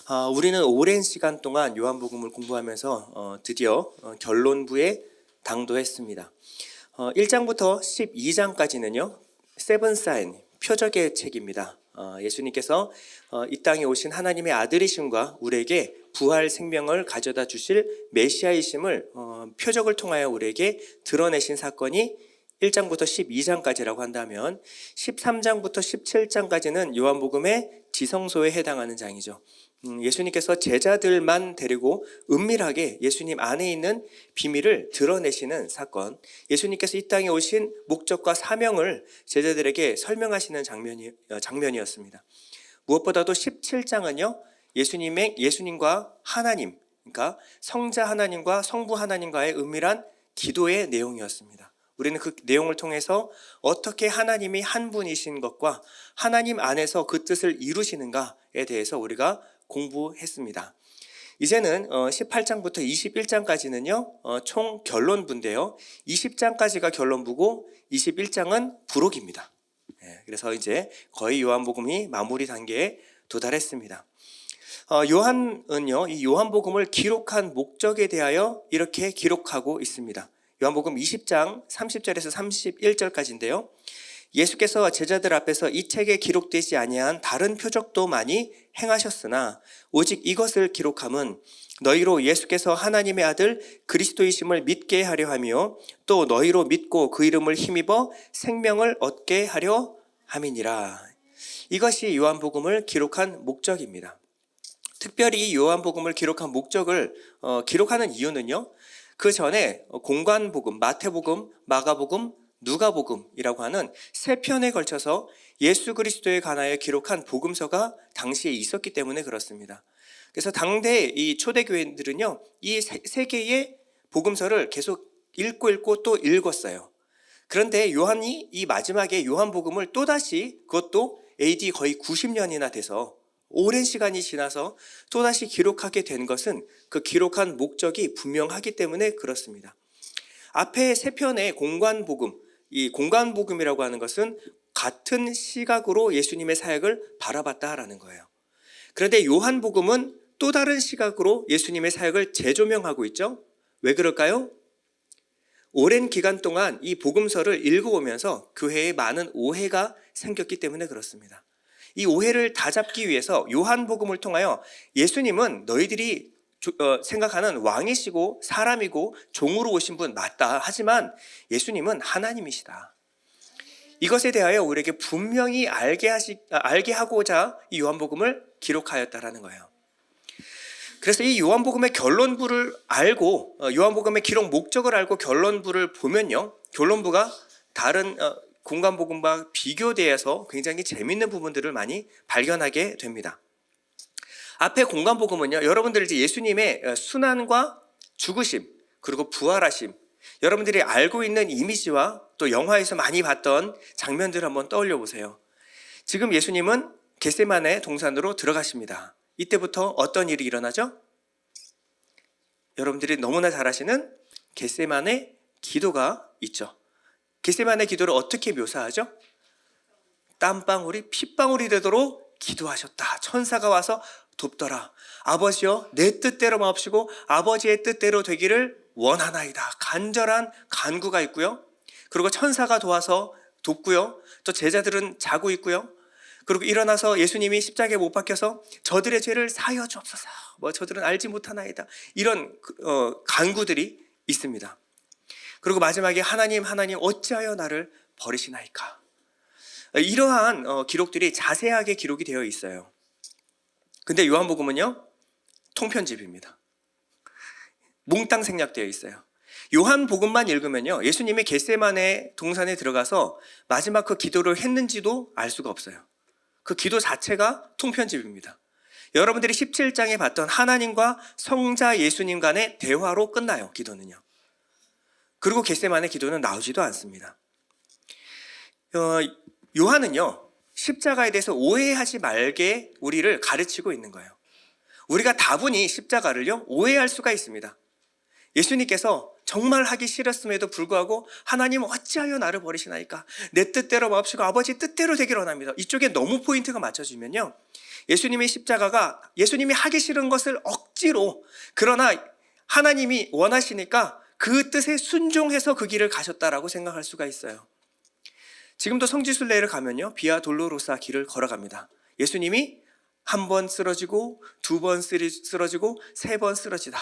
우리는 오랜 시간 동안 요한복음을 공부하면서 드디어 결론부에 당도했습니다. 1장부터 12장까지는요, 세븐 사인, 표적의 책입니다. 예수님께서 이 땅에 오신 하나님의 아들이심과 우리에게 부활 생명을 가져다 주실 메시아이심을 표적을 통하여 우리에게 드러내신 사건이 1장부터 12장까지라고 한다면 13장부터 17장까지는 요한복음의 지성소에 해당하는 장이죠. 예수님께서 제자들만 데리고 은밀하게 예수님 안에 있는 비밀을 드러내시는 사건, 예수님께서 이 땅에 오신 목적과 사명을 제자들에게 설명하시는 장면이었습니다. 무엇보다도 17장은요, 예수님과 하나님, 그러니까 성자 하나님과 성부 하나님과의 은밀한 기도의 내용이었습니다. 우리는 그 내용을 통해서 어떻게 하나님이 한 분이신 것과 하나님 안에서 그 뜻을 이루시는가에 대해서 우리가 공부했습니다. 이제는 18장부터 21장까지는요, 총 결론부인데요, 20장까지가 결론부고 21장은 부록입니다. 그래서 이제 거의 요한복음이 마무리 단계에 도달했습니다. 요한은요, 이 요한복음을 기록한 목적에 대하여 이렇게 기록하고 있습니다. 요한복음 20장 30절에서 31절까지인데요. 예수께서 제자들 앞에서 이 책에 기록되지 아니한 다른 표적도 많이 행하셨으나 오직 이것을 기록함은 너희로 예수께서 하나님의 아들 그리스도이심을 믿게 하려 하며 또 너희로 믿고 그 이름을 힘입어 생명을 얻게 하려 함이니라. 이것이 요한복음을 기록한 목적입니다. 특별히 이 요한복음을 기록한 목적을 기록하는 이유는요, 그 전에 공관복음, 마태복음, 마가복음, 누가복음이라고 하는 세 편에 걸쳐서 예수 그리스도에 관하여 기록한 복음서가 당시에 있었기 때문에 그렇습니다. 그래서 당대 이 초대교인들은요, 이 세 개의 복음서를 계속 읽고 또 읽었어요. 그런데 요한이 이 마지막에 요한복음을 또다시, 그것도 AD 거의 90년이나 돼서 오랜 시간이 지나서 또다시 기록하게 된 것은 그 기록한 목적이 분명하기 때문에 그렇습니다. 앞에 세 편의 공관복음, 이 공관복음이라고 하는 것은 같은 시각으로 예수님의 사역을 바라봤다라는 거예요. 그런데 요한복음은 또 다른 시각으로 예수님의 사역을 재조명하고 있죠. 왜 그럴까요? 오랜 기간 동안 이 복음서를 읽어오면서 교회에 많은 오해가 생겼기 때문에 그렇습니다. 이 오해를 다잡기 위해서 요한복음을 통하여 예수님은 너희들이 생각하는 왕이시고 사람이고 종으로 오신 분 맞다. 하지만 예수님은 하나님이시다. 이것에 대하여 우리에게 분명히 알게 하고자 이 요한복음을 기록하였다라는 거예요. 그래서 이 요한복음의 결론부를 알고, 요한복음의 기록 목적을 알고 결론부를 보면요, 결론부가 다른 공관복음과 비교되어서 굉장히 재밌는 부분들을 많이 발견하게 됩니다. 앞에 공관복음은요, 여러분들 이제 예수님의 순환과 죽으심, 그리고 부활하심, 여러분들이 알고 있는 이미지와 또 영화에서 많이 봤던 장면들을 한번 떠올려 보세요. 지금 예수님은 겟세마네 동산으로 들어가십니다. 이때부터 어떤 일이 일어나죠? 여러분들이 너무나 잘 아시는 겟세마네 기도가 있죠. 겟세마네 기도를 어떻게 묘사하죠? 땀방울이 핏방울이 되도록 기도하셨다. 천사가 와서 돕더라. 아버지여, 내 뜻대로 마옵시고 아버지의 뜻대로 되기를 원하나이다. 간절한 간구가 있고요. 그리고 천사가 도와서 돕고요. 또 제자들은 자고 있고요. 그리고 일어나서 예수님이 십자가에 못 박혀서 저들의 죄를 사하여 주옵소서. 저들은 알지 못하나이다. 이런 간구들이 있습니다. 그리고 마지막에 하나님 어찌하여 나를 버리시나이까. 이러한 기록들이 자세하게 기록이 되어 있어요. 근데 요한복음은요, 통편집입니다. 몽땅 생략되어 있어요. 요한복음만 읽으면요, 예수님이 겟세마네 동산에 들어가서 마지막 그 기도를 했는지도 알 수가 없어요. 그 기도 자체가 통편집입니다. 여러분들이 17장에 봤던 하나님과 성자 예수님 간의 대화로 끝나요, 기도는요. 그리고 겟세마네 기도는 나오지도 않습니다. 요한은요, 십자가에 대해서 오해하지 말게 우리를 가르치고 있는 거예요. 우리가 다분히 십자가를요, 오해할 수가 있습니다. 예수님께서 정말 하기 싫었음에도 불구하고 하나님 어찌하여 나를 버리시나이까? 내 뜻대로 마옵시고 아버지 뜻대로 되기를 원합니다. 이쪽에 너무 포인트가 맞춰지면요, 예수님의 십자가가 예수님이 하기 싫은 것을 억지로, 그러나 하나님이 원하시니까 그 뜻에 순종해서 그 길을 가셨다라고 생각할 수가 있어요. 지금도 성지순례를 가면요, 비아 돌로로사 길을 걸어갑니다. 예수님이 한 번 쓰러지고, 두 번 쓰러지고, 세 번 쓰러지다.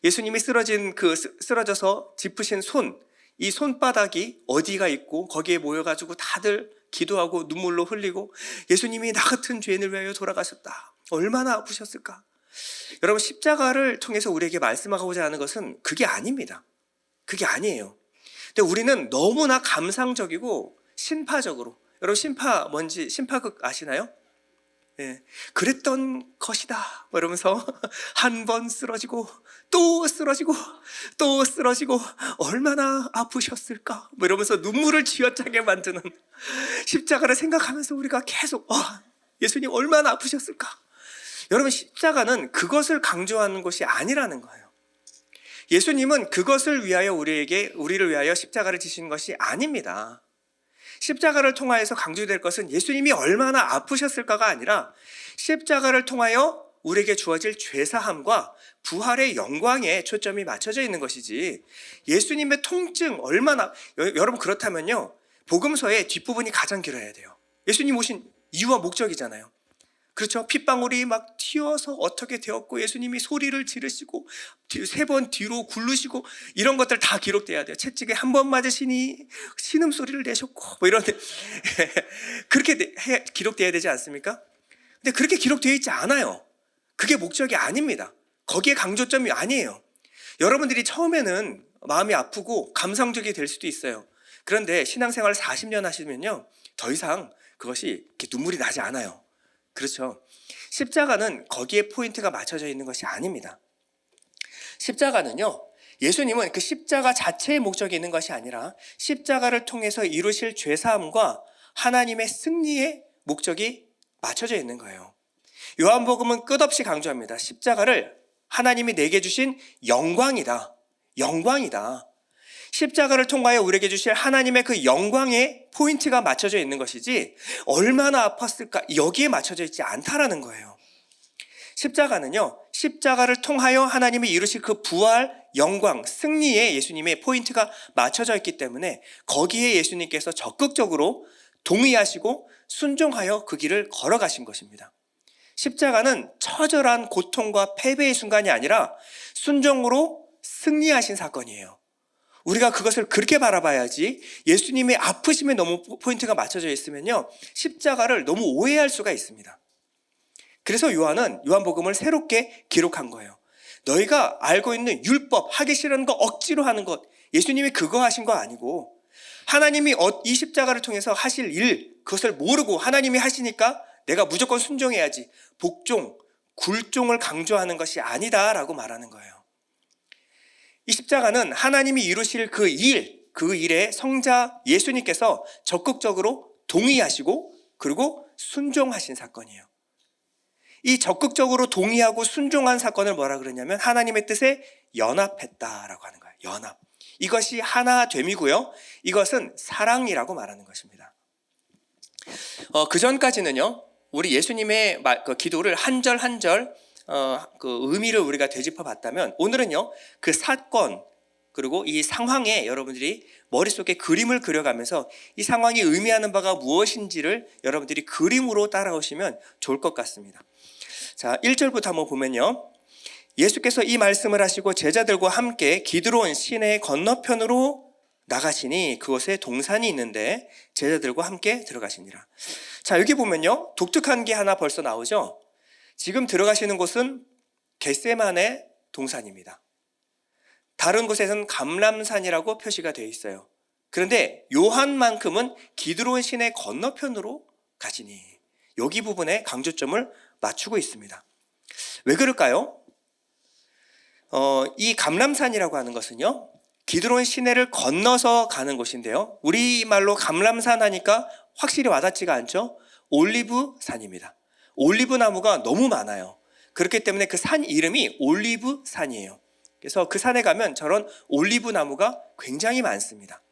예수님이 쓰러져서 짚으신 손, 이 손바닥이 어디가 있고 거기에 모여가지고 다들 기도하고 눈물로 흘리고, 예수님이 나 같은 죄인을 위하여 돌아가셨다. 얼마나 아프셨을까? 여러분, 십자가를 통해서 우리에게 말씀하고자 하는 것은 그게 아닙니다. 그게 아니에요. 근데 우리는 너무나 감상적이고 신파적으로, 여러분 신파극 아시나요? 예, 그랬던 것이다 이러면서 한 번 쓰러지고 또 쓰러지고 또 쓰러지고 얼마나 아프셨을까 이러면서 눈물을 쥐어짜게 만드는 십자가를 생각하면서 우리가 계속 예수님 얼마나 아프셨을까. 여러분, 십자가는 그것을 강조하는 것이 아니라는 거예요. 예수님은 그것을 위하여 우리를 위하여 십자가를 지신 것이 아닙니다. 십자가를 통하여서 강조될 것은 예수님이 얼마나 아프셨을까가 아니라 십자가를 통하여 우리에게 주어질 죄사함과 부활의 영광에 초점이 맞춰져 있는 것이지, 예수님의 통증 얼마나, 여러분 그렇다면요, 복음서의 뒷부분이 가장 길어야 돼요. 예수님 오신 이유와 목적이잖아요. 그렇죠? 핏방울이 막 튀어서 어떻게 되었고, 예수님이 소리를 지르시고 3번 뒤로 굴르시고, 이런 것들 다 기록돼야 돼요. 채찍에 한 번 맞으시니 신음소리를 내셨고 이런 그렇게 기록돼야 되지 않습니까? 근데 그렇게 기록되어 있지 않아요. 그게 목적이 아닙니다. 거기에 강조점이 아니에요. 여러분들이 처음에는 마음이 아프고 감상적이 될 수도 있어요. 그런데 신앙생활 40년 하시면요, 더 이상 그것이 이렇게 눈물이 나지 않아요. 그렇죠? 십자가는 거기에 포인트가 맞춰져 있는 것이 아닙니다. 십자가는요, 예수님은 그 십자가 자체의 목적이 있는 것이 아니라 십자가를 통해서 이루실 죄사함과 하나님의 승리의 목적이 맞춰져 있는 거예요. 요한복음은 끝없이 강조합니다. 십자가를 하나님이 내게 주신 영광이다. 영광이다. 십자가를 통하여 우리에게 주실 하나님의 그 영광에 포인트가 맞춰져 있는 것이지, 얼마나 아팠을까 여기에 맞춰져 있지 않다라는 거예요. 십자가는요, 십자가를 통하여 하나님이 이루실 그 부활, 영광, 승리에 예수님의 포인트가 맞춰져 있기 때문에 거기에 예수님께서 적극적으로 동의하시고 순종하여 그 길을 걸어가신 것입니다. 십자가는 처절한 고통과 패배의 순간이 아니라 순종으로 승리하신 사건이에요. 우리가 그것을 그렇게 바라봐야지, 예수님의 아프심에 너무 포인트가 맞춰져 있으면요, 십자가를 너무 오해할 수가 있습니다. 그래서 요한복음을 새롭게 기록한 거예요. 너희가 알고 있는 율법, 하기 싫은 거 억지로 하는 것, 예수님이 그거 하신 거 아니고, 하나님이 이 십자가를 통해서 하실 일, 그것을 모르고 하나님이 하시니까 내가 무조건 순종해야지, 복종, 굴종을 강조하는 것이 아니다라고 말하는 거예요. 이 십자가는 하나님이 이루실 그 일에 성자 예수님께서 적극적으로 동의하시고 그리고 순종하신 사건이에요. 이 적극적으로 동의하고 순종한 사건을 뭐라 그러냐면 하나님의 뜻에 연합했다라고 하는 거예요. 연합. 이것이 하나됨이고요, 이것은 사랑이라고 말하는 것입니다. 그 전까지는요, 우리 예수님의 기도를 한 절 한 절 그 의미를 우리가 되짚어 봤다면, 오늘은요, 그 사건 그리고 이 상황에 여러분들이 머릿속에 그림을 그려가면서 이 상황이 의미하는 바가 무엇인지를 여러분들이 그림으로 따라오시면 좋을 것 같습니다. 자, 1절부터 한번 보면요, 예수께서 이 말씀을 하시고 제자들과 함께 기드론 시내 건너편으로 나가시니 그곳에 동산이 있는데 제자들과 함께 들어가시니라. 자, 여기 보면요, 독특한 게 하나 벌써 나오죠. 지금 들어가시는 곳은 겟세마네 동산입니다. 다른 곳에서는 감람산이라고 표시가 되어 있어요. 그런데 요한만큼은 기드론 시내 건너편으로 가시니, 여기 부분에 강조점을 맞추고 있습니다. 왜 그럴까요? 이 감람산이라고 하는 것은요, 기드론 시내를 건너서 가는 곳인데요, 우리말로 감람산 하니까 확실히 와닿지가 않죠? 올리브산입니다. 올리브 나무가 너무 많아요. 그렇기 때문에 그 산 이름이 올리브산이에요. 그래서 그 산에 가면 저런 올리브 나무가 굉장히 많습니다.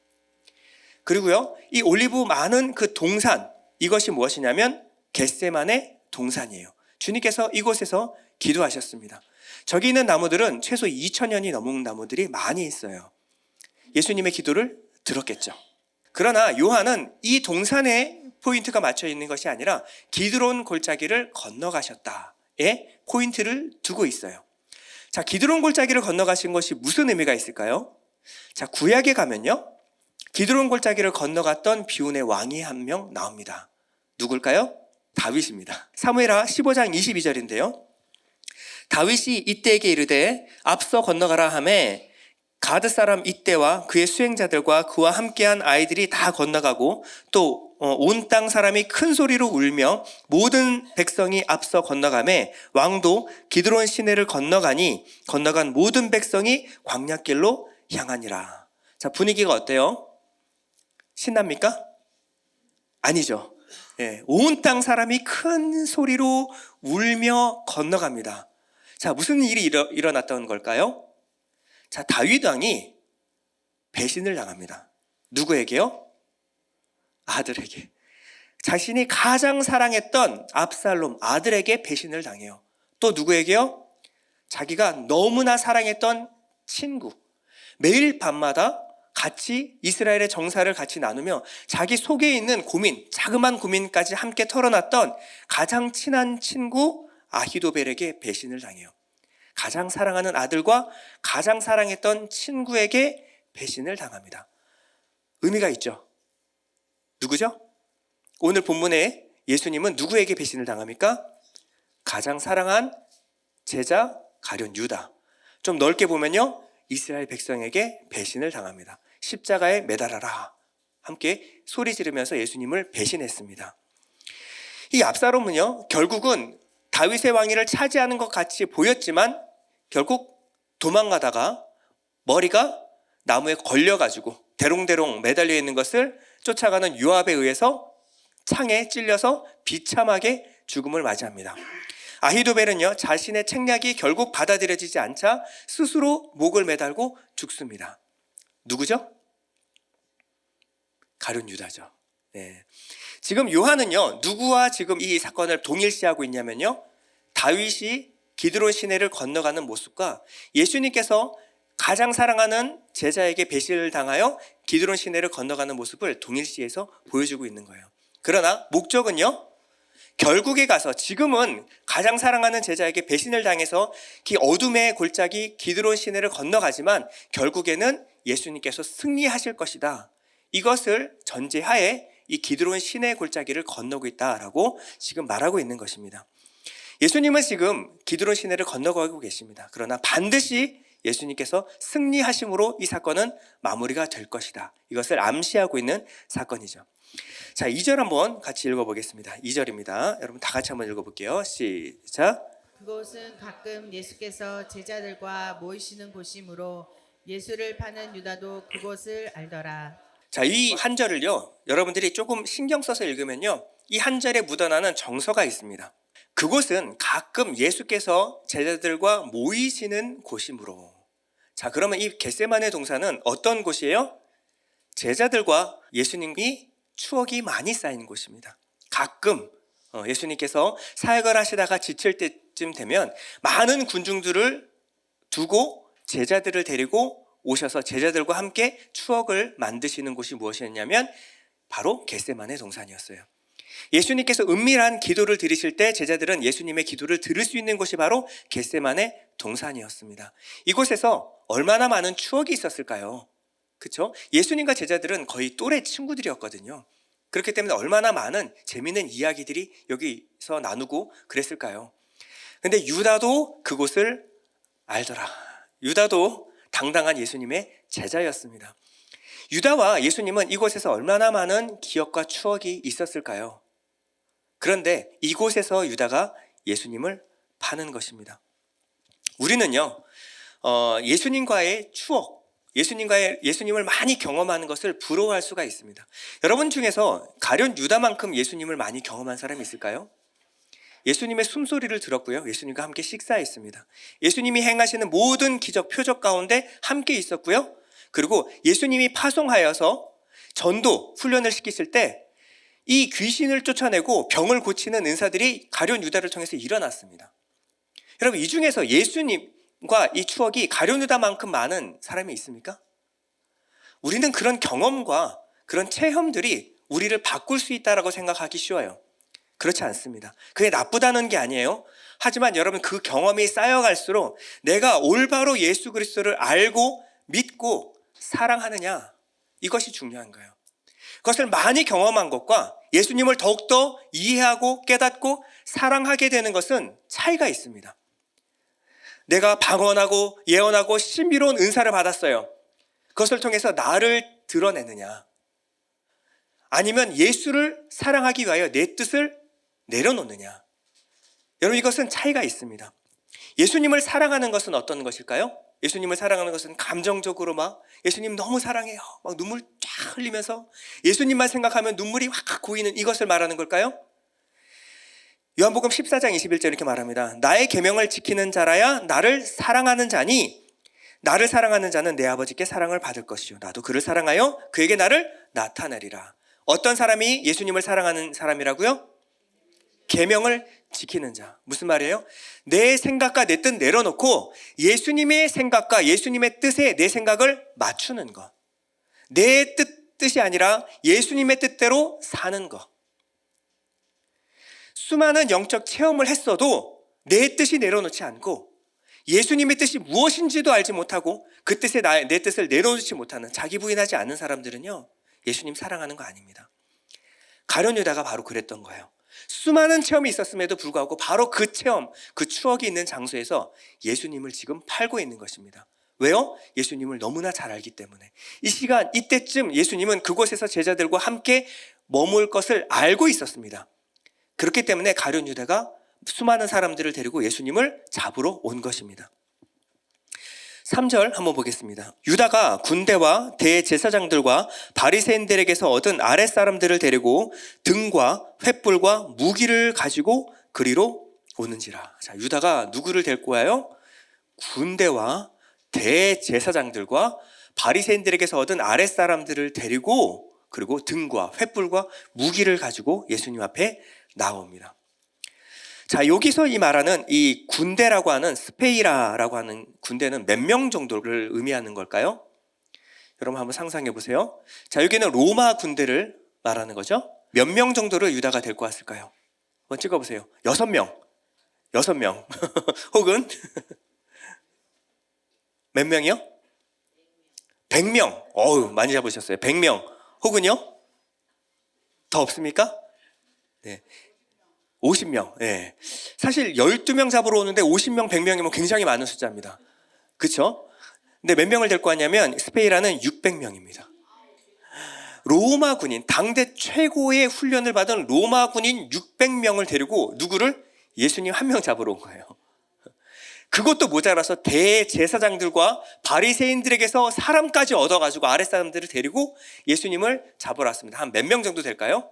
그리고요, 이 올리브 많은 그 동산, 이것이 무엇이냐면 겟세마네 동산이에요. 주님께서 이곳에서 기도하셨습니다. 저기 있는 나무들은 최소 2000년이 넘은 나무들이 많이 있어요. 예수님의 기도를 들었겠죠. 그러나 요한은 이 동산에 포인트가 맞춰 있는 것이 아니라 기드론 골짜기를 건너가셨다에 포인트를 두고 있어요. 자, 기드론 골짜기를 건너가신 것이 무슨 의미가 있을까요? 자, 구약에 가면요, 기드론 골짜기를 건너갔던 비운의 왕이 한 명 나옵니다. 누굴까요? 다윗입니다. 사무엘하 15장 22절인데요. 다윗이 이때에게 이르되 앞서 건너가라 하매 가드 사람 이때와 그의 수행자들과 그와 함께한 아이들이 다 건너가고 또 온 땅 사람이 큰 소리로 울며 모든 백성이 앞서 건너가매 왕도 기드론 시내를 건너간 모든 백성이 광야길로 향하니라. 자, 분위기가 어때요? 신납니까? 아니죠. 온 땅 사람이 큰 소리로 울며 건너갑니다. 자, 무슨 일이 일어났던 걸까요? 자, 다윗 왕이 배신을 당합니다. 누구에게요? 아들에게. 자신이 가장 사랑했던 압살롬 아들에게 배신을 당해요. 또 누구에게요? 자기가 너무나 사랑했던 친구. 매일 밤마다 같이 이스라엘의 정사를 같이 나누며 자기 속에 있는 고민, 자그만 고민까지 함께 털어놨던 가장 친한 친구 아히도벨에게 배신을 당해요. 가장 사랑하는 아들과 가장 사랑했던 친구에게 배신을 당합니다. 의미가 있죠. 누구죠? 오늘 본문에 예수님은 누구에게 배신을 당합니까? 가장 사랑한 제자 가룟 유다. 좀 넓게 보면요, 이스라엘 백성에게 배신을 당합니다. 십자가에 매달아라. 함께 소리 지르면서 예수님을 배신했습니다. 이 압살롬은요, 결국은 다윗의 왕위를 차지하는 것 같이 보였지만 결국 도망가다가 머리가 나무에 걸려가지고 대롱대롱 매달려 있는 것을 쫓아가는 요압에 의해서 창에 찔려서 비참하게 죽음을 맞이합니다. 아히도벨은요, 자신의 책략이 결국 받아들여지지 않자 스스로 목을 매달고 죽습니다. 누구죠? 가룟 유다죠. 네. 지금 요한은요, 누구와 지금 이 사건을 동일시하고 있냐면요, 다윗이 기드론 시내를 건너가는 모습과 예수님께서 가장 사랑하는 제자에게 배신을 당하여 기드론 시내를 건너가는 모습을 동일시해서 보여주고 있는 거예요. 그러나 목적은요, 결국에 가서 지금은 가장 사랑하는 제자에게 배신을 당해서 그 어둠의 골짜기 기드론 시내를 건너가지만 결국에는 예수님께서 승리하실 것이다. 이것을 전제하에 이 기드론 시내 골짜기를 건너고 있다라고 지금 말하고 있는 것입니다. 예수님은 지금 기드론 시내를 건너가고 계십니다. 그러나 반드시 예수님께서 승리하심으로 이 사건은 마무리가 될 것이다. 이것을 암시하고 있는 사건이죠. 자, 2절 한번 같이 읽어보겠습니다. 2절입니다. 여러분 다 같이 한번 읽어볼게요. 시작. 그곳은 가끔 예수께서 제자들과 모이시는 곳이므로 예수를 파는 유다도 그곳을 알더라. 자, 이 한 절을요, 여러분들이 조금 신경 써서 읽으면요, 이 한 절에 묻어나는 정서가 있습니다. 그곳은 가끔 예수께서 제자들과 모이시는 곳이므로. 자, 그러면 이 겟세마네 동산은 어떤 곳이에요? 제자들과 예수님이 추억이 많이 쌓인 곳입니다. 가끔 예수님께서 사역을 하시다가 지칠 때쯤 되면 많은 군중들을 두고 제자들을 데리고 오셔서 제자들과 함께 추억을 만드시는 곳이 무엇이었냐면 바로 겟세마네 동산이었어요. 예수님께서 은밀한 기도를 드리실 때 제자들은 예수님의 기도를 들을 수 있는 곳이 바로 겟세마네 동산이었습니다. 이곳에서 얼마나 많은 추억이 있었을까요? 그렇죠? 예수님과 제자들은 거의 또래 친구들이었거든요. 그렇기 때문에 얼마나 많은 재미있는 이야기들이 여기서 나누고 그랬을까요? 근데 유다도 그곳을 알더라. 유다도 당당한 예수님의 제자였습니다. 유다와 예수님은 이곳에서 얼마나 많은 기억과 추억이 있었을까요? 그런데 이곳에서 유다가 예수님을 파는 것입니다. 우리는요, 예수님과의 추억, 예수님을 많이 경험하는 것을 부러워할 수가 있습니다. 여러분 중에서 가룟 유다만큼 예수님을 많이 경험한 사람이 있을까요? 예수님의 숨소리를 들었고요. 예수님과 함께 식사했습니다. 예수님이 행하시는 모든 기적, 표적 가운데 함께 있었고요. 그리고 예수님이 파송하여서 전도 훈련을 시키실 때 이 귀신을 쫓아내고 병을 고치는 은사들이 가룟 유다를 통해서 일어났습니다. 여러분, 이 중에서 예수님과 이 추억이 가룟 유다만큼 많은 사람이 있습니까? 우리는 그런 경험과 그런 체험들이 우리를 바꿀 수 있다라고 생각하기 쉬워요. 그렇지 않습니다. 그게 나쁘다는 게 아니에요. 하지만 여러분, 그 경험이 쌓여갈수록 내가 올바로 예수 그리스도를 알고 믿고 사랑하느냐, 이것이 중요한 거예요. 그것을 많이 경험한 것과 예수님을 더욱더 이해하고 깨닫고 사랑하게 되는 것은 차이가 있습니다. 내가 방언하고 예언하고 신비로운 은사를 받았어요. 그것을 통해서 나를 드러내느냐, 아니면 예수를 사랑하기 위하여 내 뜻을 내려놓느냐. 여러분, 이것은 차이가 있습니다. 예수님을 사랑하는 것은 어떤 것일까요? 예수님을 사랑하는 것은 감정적으로 막 예수님 너무 사랑해요, 막 눈물 쫙 흘리면서 예수님만 생각하면 눈물이 확 고이는 이것을 말하는 걸까요? 요한복음 14장 21절 이렇게 말합니다. 나의 계명을 지키는 자라야 나를 사랑하는 자니 나를 사랑하는 자는 내 아버지께 사랑을 받을 것이요 나도 그를 사랑하여 그에게 나를 나타내리라. 어떤 사람이 예수님을 사랑하는 사람이라고요? 계명을 지키는 자. 무슨 말이에요? 내 생각과 내 뜻 내려놓고 예수님의 생각과 예수님의 뜻에 내 생각을 맞추는 것. 내 뜻이 아니라 예수님의 뜻대로 사는 것. 수많은 영적 체험을 했어도 내 뜻이 내려놓지 않고 예수님의 뜻이 무엇인지도 알지 못하고 그 뜻에 내 뜻을 내려놓지 못하는, 자기 부인하지 않는 사람들은요, 예수님 사랑하는 거 아닙니다. 가룟 유다가 바로 그랬던 거예요. 수많은 체험이 있었음에도 불구하고 바로 그 체험, 그 추억이 있는 장소에서 예수님을 지금 팔고 있는 것입니다. 왜요? 예수님을 너무나 잘 알기 때문에. 이 시간, 이때쯤 예수님은 그곳에서 제자들과 함께 머물 것을 알고 있었습니다. 그렇기 때문에 가룟 유다가 수많은 사람들을 데리고 예수님을 잡으러 온 것입니다. 3절 한번 보겠습니다. 유다가 군대와 대제사장들과 바리새인들에게서 얻은 아랫사람들을 데리고 등과 횃불과 무기를 가지고 그리로 오는지라. 자, 유다가 누구를 데리고 와요? 군대와 대제사장들과 바리새인들에게서 얻은 아랫사람들을 데리고, 그리고 등과 횃불과 무기를 가지고 예수님 앞에 나옵니다. 자, 여기서 이 말하는 이 군대라고 하는 스페이라라고 하는 군대는 몇 명 정도를 의미하는 걸까요? 여러분 한번 상상해 보세요. 자, 여기는 로마 군대를 말하는 거죠. 몇 명 정도를 유다가 데리고 왔을까요? 한번 찍어보세요. 6명. 6명. 혹은 몇 명이요? 100명. 어우, 많이 잡으셨어요. 100명. 혹은요? 더 없습니까? 네. 50명. 예. 사실 12명 잡으러 오는데 50명, 100명이면 굉장히 많은 숫자입니다. 그렇죠? 근데 몇 명을 데리고 왔냐면 스페이라는 600명입니다. 로마 군인, 당대 최고의 훈련을 받은 로마 군인 600명을 데리고 누구를? 예수님 한 명 잡으러 온 거예요. 그것도 모자라서 대제사장들과 바리새인들에게서 사람까지 얻어가지고 아랫사람들을 데리고 예수님을 잡으러 왔습니다. 한 몇 명 정도 될까요?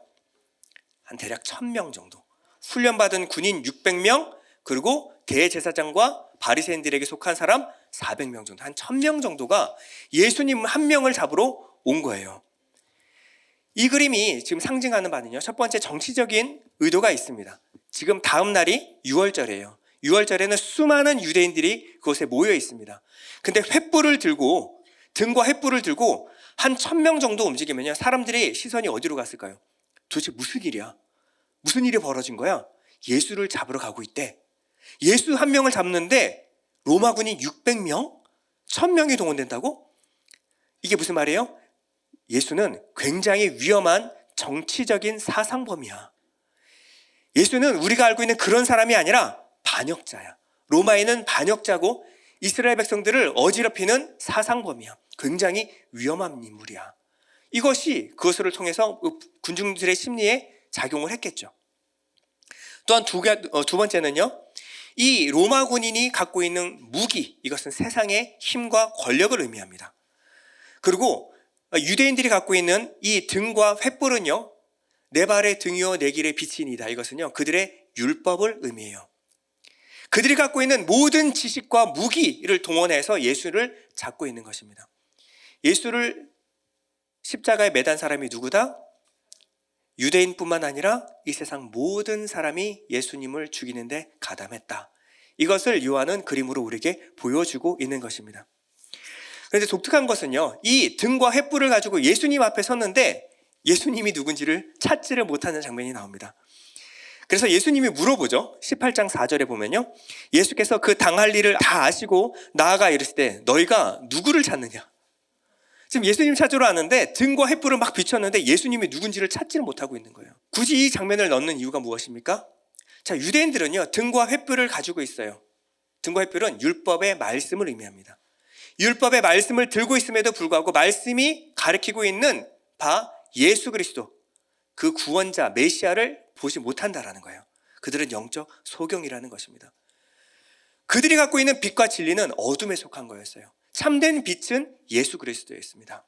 한 대략 1000명 정도. 훈련받은 군인 600명, 그리고 대제사장과 바리새인들에게 속한 사람 400명 정도, 한 1000명 정도가 예수님 한 명을 잡으러 온 거예요. 이 그림이 지금 상징하는 바는요, 첫 번째 정치적인 의도가 있습니다. 지금 다음 날이 6월절이에요. 6월절에는 수많은 유대인들이 그곳에 모여 있습니다. 근데 횃불을 들고, 등과 횃불을 들고 한 1000명 정도 움직이면요, 사람들이 시선이 어디로 갔을까요? 도대체 무슨 일이야? 무슨 일이 벌어진 거야? 예수를 잡으러 가고 있대. 예수 한 명을 잡는데 로마군이 600명? 1000명이 동원된다고? 이게 무슨 말이에요? 예수는 굉장히 위험한 정치적인 사상범이야. 예수는 우리가 알고 있는 그런 사람이 아니라 반역자야. 로마에는 반역자고 이스라엘 백성들을 어지럽히는 사상범이야. 굉장히 위험한 인물이야. 이것이 그것을 통해서 군중들의 심리에 작용을 했겠죠. 또한 두 번째는요, 이 로마 군인이 갖고 있는 무기, 이것은 세상의 힘과 권력을 의미합니다. 그리고 유대인들이 갖고 있는 이 등과 횃불은요, 내 발의 등이요 내 길의 빛이니이다. 이것은요, 그들의 율법을 의미해요. 그들이 갖고 있는 모든 지식과 무기를 동원해서 예수를 잡고 있는 것입니다. 예수를 십자가에 매단 사람이 누구다? 유대인뿐만 아니라 이 세상 모든 사람이 예수님을 죽이는데 가담했다. 이것을 요한은 그림으로 우리에게 보여주고 있는 것입니다. 그런데 독특한 것은요, 이 등과 횃불을 가지고 예수님 앞에 섰는데 예수님이 누군지를 찾지를 못하는 장면이 나옵니다. 그래서 예수님이 물어보죠. 18장 4절에 보면요, 예수께서 그 당할 일을 다 아시고 나아가 이르실 때 너희가 누구를 찾느냐. 지금 예수님 찾으러 왔는데 등과 횃불을 막 비췄는데 예수님이 누군지를 찾지를 못하고 있는 거예요. 굳이 이 장면을 넣는 이유가 무엇입니까? 자, 유대인들은요, 등과 횃불을 가지고 있어요. 등과 횃불은 율법의 말씀을 의미합니다. 율법의 말씀을 들고 있음에도 불구하고 말씀이 가리키고 있는 바 예수 그리스도, 그 구원자 메시아를 보지 못한다라는 거예요. 그들은 영적 소경이라는 것입니다. 그들이 갖고 있는 빛과 진리는 어둠에 속한 거였어요. 참된 빛은 예수 그리스도였습니다.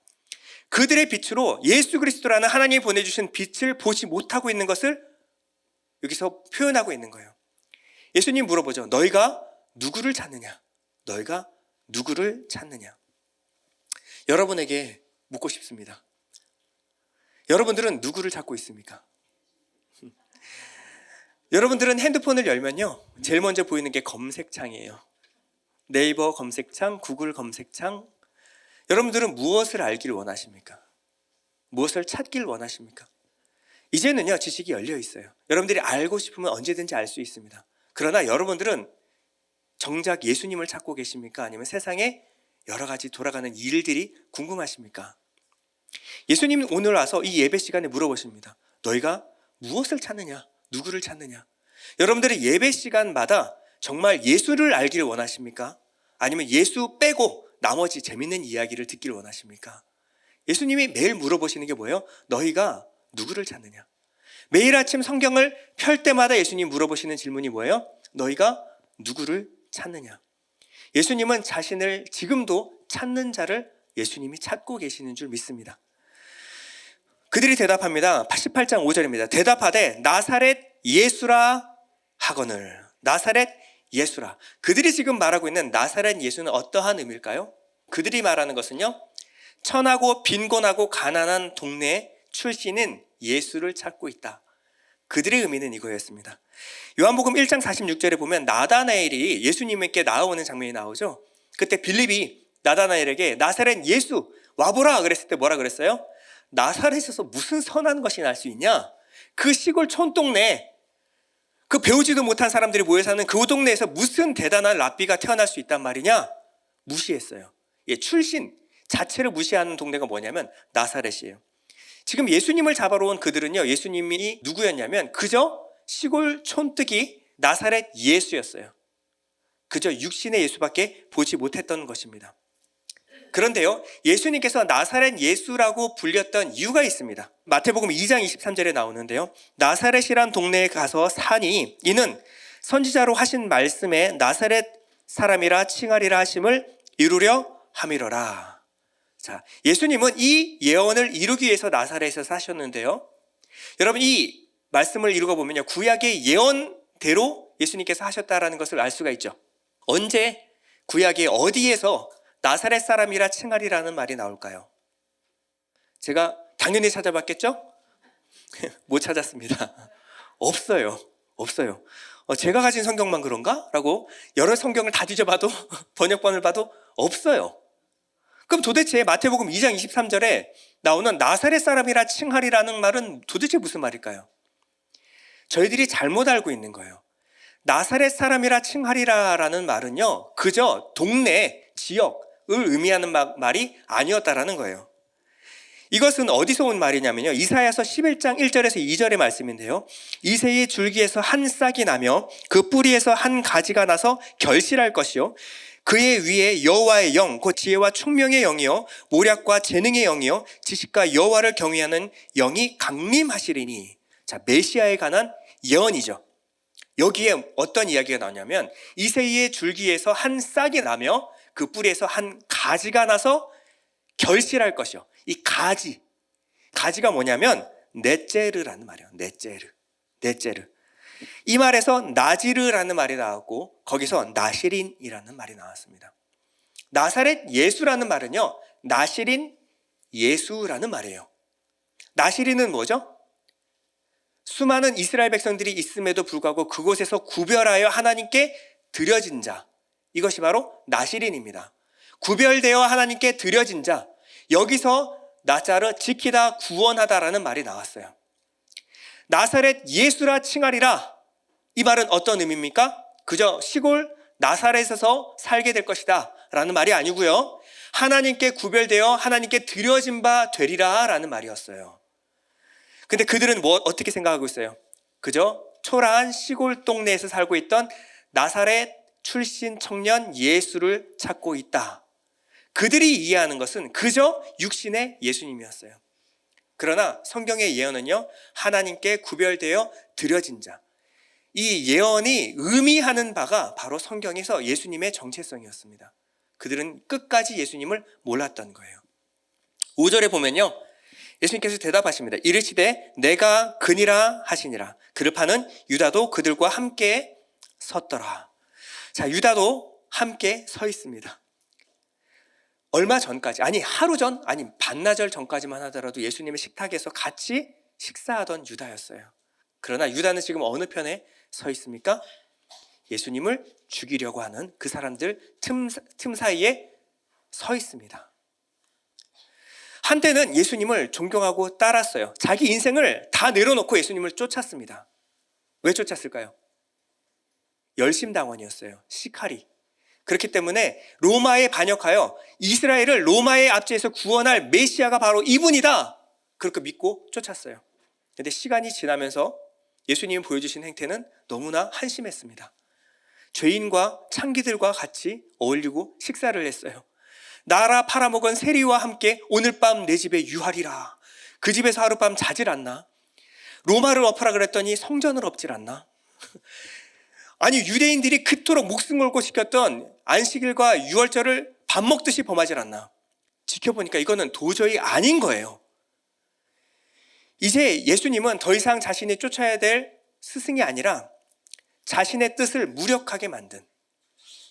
그들의 빛으로 예수 그리스도라는 하나님이 보내주신 빛을 보지 못하고 있는 것을 여기서 표현하고 있는 거예요. 예수님 물어보죠. 너희가 누구를 찾느냐? 너희가 누구를 찾느냐? 여러분에게 묻고 싶습니다. 여러분들은 누구를 찾고 있습니까? 여러분들은 핸드폰을 열면요, 제일 먼저 보이는 게 검색창이에요. 네이버 검색창, 구글 검색창. 여러분들은 무엇을 알기를 원하십니까? 무엇을 찾기를 원하십니까? 이제는요, 지식이 열려 있어요. 여러분들이 알고 싶으면 언제든지 알 수 있습니다. 그러나 여러분들은 정작 예수님을 찾고 계십니까? 아니면 세상에 여러 가지 돌아가는 일들이 궁금하십니까? 예수님이 오늘 와서 이 예배 시간에 물어보십니다. 너희가 무엇을 찾느냐? 누구를 찾느냐? 여러분들의 예배 시간마다 정말 예수를 알기를 원하십니까? 아니면 예수 빼고 나머지 재밌는 이야기를 듣기를 원하십니까? 예수님이 매일 물어보시는 게 뭐예요? 너희가 누구를 찾느냐? 매일 아침 성경을 펼 때마다 예수님 물어보시는 질문이 뭐예요? 너희가 누구를 찾느냐? 예수님은 자신을 지금도 찾는 자를 예수님이 찾고 계시는 줄 믿습니다. 그들이 대답합니다. 88장 5절입니다. 대답하되 나사렛 예수라 하거늘. 나사렛 예수라. 그들이 지금 말하고 있는 나사렛 예수는 어떠한 의미일까요? 그들이 말하는 것은요, 천하고 빈곤하고 가난한 동네 출신인 예수를 찾고 있다. 그들의 의미는 이거였습니다. 요한복음 1장 46절에 보면 나다나엘이 예수님께 나아오는 장면이 나오죠. 그때 빌립이 나다나엘에게 나사렛 예수 와보라 그랬을 때 뭐라 그랬어요? 나사렛에서 무슨 선한 것이 날 수 있냐? 그 시골 촌동네, 그 배우지도 못한 사람들이 모여 사는 그 동네에서 무슨 대단한 랍비가 태어날 수 있단 말이냐? 무시했어요. 출신 자체를 무시하는 동네가 뭐냐면 나사렛이에요. 지금 예수님을 잡아러 온 그들은요, 예수님이 누구였냐면 그저 시골 촌뜨기 나사렛 예수였어요. 그저 육신의 예수밖에 보지 못했던 것입니다. 그런데요, 예수님께서 나사렛 예수라고 불렸던 이유가 있습니다. 마태복음 2장 23절에 나오는데요, 나사렛이란 동네에 가서 사니 이는 선지자로 하신 말씀에 나사렛 사람이라 칭하리라 하심을 이루려 함이로라. 자, 예수님은 이 예언을 이루기 위해서 나사렛에서 사셨는데요, 여러분 이 말씀을 읽어 보면요, 구약의 예언대로 예수님께서 하셨다라는 것을 알 수가 있죠. 언제 구약의 어디에서 나사렛 사람이라 칭하리라는 말이 나올까요? 제가 당연히 찾아봤겠죠? 못 찾았습니다. 없어요. 제가 가진 성경만 그런가? 라고 여러 성경을 다 뒤져봐도 번역본을 봐도 없어요. 그럼 도대체 마태복음 2장 23절에 나오는 나사렛 사람이라 칭하리라는 말은 도대체 무슨 말일까요? 저희들이 잘못 알고 있는 거예요. 나사렛 사람이라 칭하리라라는 말은요, 그저 동네, 지역을 의미하는 말이 아니었다라는 거예요. 이것은 어디서 온 말이냐면요, 이사야서 11장 1절에서 2절의 말씀인데요, 이새의 줄기에서 한 싹이 나며 그 뿌리에서 한 가지가 나서 결실할 것이요 그의 위에 여호와의 영, 곧 지혜와 총명의 영이요 모략과 재능의 영이요 지식과 여호와를 경외하는 영이 강림하시리니. 자, 메시아에 관한 예언이죠. 여기에 어떤 이야기가 나오냐면 이새의 줄기에서 한 싹이 나며 그 뿌리에서 한 가지가 나서 결실할 것이요. 이 가지가 뭐냐면 넷제르라는 말이에요. 넷제르. 이 말에서 나지르라는 말이 나왔고 거기서 나시린이라는 말이 나왔습니다. 나사렛 예수라는 말은요, 나시린 예수라는 말이에요. 나시린은 뭐죠? 수많은 이스라엘 백성들이 있음에도 불구하고 그곳에서 구별하여 하나님께 드려진 자, 이것이 바로 나시린입니다. 구별되어 하나님께 드려진 자, 여기서 나자르 지키다 구원하다라는 말이 나왔어요. 나사렛 예수라 칭하리라, 이 말은 어떤 의미입니까? 그저 시골 나사렛에서 살게 될 것이다 라는 말이 아니고요, 하나님께 구별되어 하나님께 드려진 바 되리라 라는 말이었어요. 근데 그들은 어떻게 생각하고 있어요? 그저 초라한 시골 동네에서 살고 있던 나사렛 출신 청년 예수를 찾고 있다. 그들이 이해하는 것은 그저 육신의 예수님이었어요. 그러나 성경의 예언은요, 하나님께 구별되어 드려진 자, 이 예언이 의미하는 바가 바로 성경에서 예수님의 정체성이었습니다. 그들은 끝까지 예수님을 몰랐던 거예요. 5절에 보면요, 예수님께서 대답하십니다. 이르시되 내가 그니라 하시니라. 그를 파는 유다도 그들과 함께 섰더라. 자, 유다도 함께 서 있습니다. 얼마 전까지, 아니 하루 전, 아니 반나절 전까지만 하더라도 예수님의 식탁에서 같이 식사하던 유다였어요. 그러나 유다는 지금 어느 편에 서 있습니까? 예수님을 죽이려고 하는 그 사람들 틈 사이에 서 있습니다. 한때는 예수님을 존경하고 따랐어요. 자기 인생을 다 내려놓고 예수님을 쫓았습니다. 왜 쫓았을까요? 열심당원이었어요. 시카리. 그렇기 때문에 로마에 반역하여 이스라엘을 로마의 압제에서 구원할 메시아가 바로 이분이다, 그렇게 믿고 쫓았어요. 그런데 시간이 지나면서 예수님이 보여주신 행태는 너무나 한심했습니다. 죄인과 창기들과 같이 어울리고 식사를 했어요. 나라 팔아먹은 세리와 함께 오늘 밤 내 집에 유하리라. 그 집에서 하룻밤 자질 않나? 로마를 엎으라 그랬더니 성전을 엎질 않나? 아니, 유대인들이 그토록 목숨 걸고 지켰던 안식일과 유월절을 밥 먹듯이 범하질 않나? 지켜보니까 이거는 도저히 아닌 거예요. 이제 예수님은 더 이상 자신이 쫓아야 될 스승이 아니라 자신의 뜻을 무력하게 만든,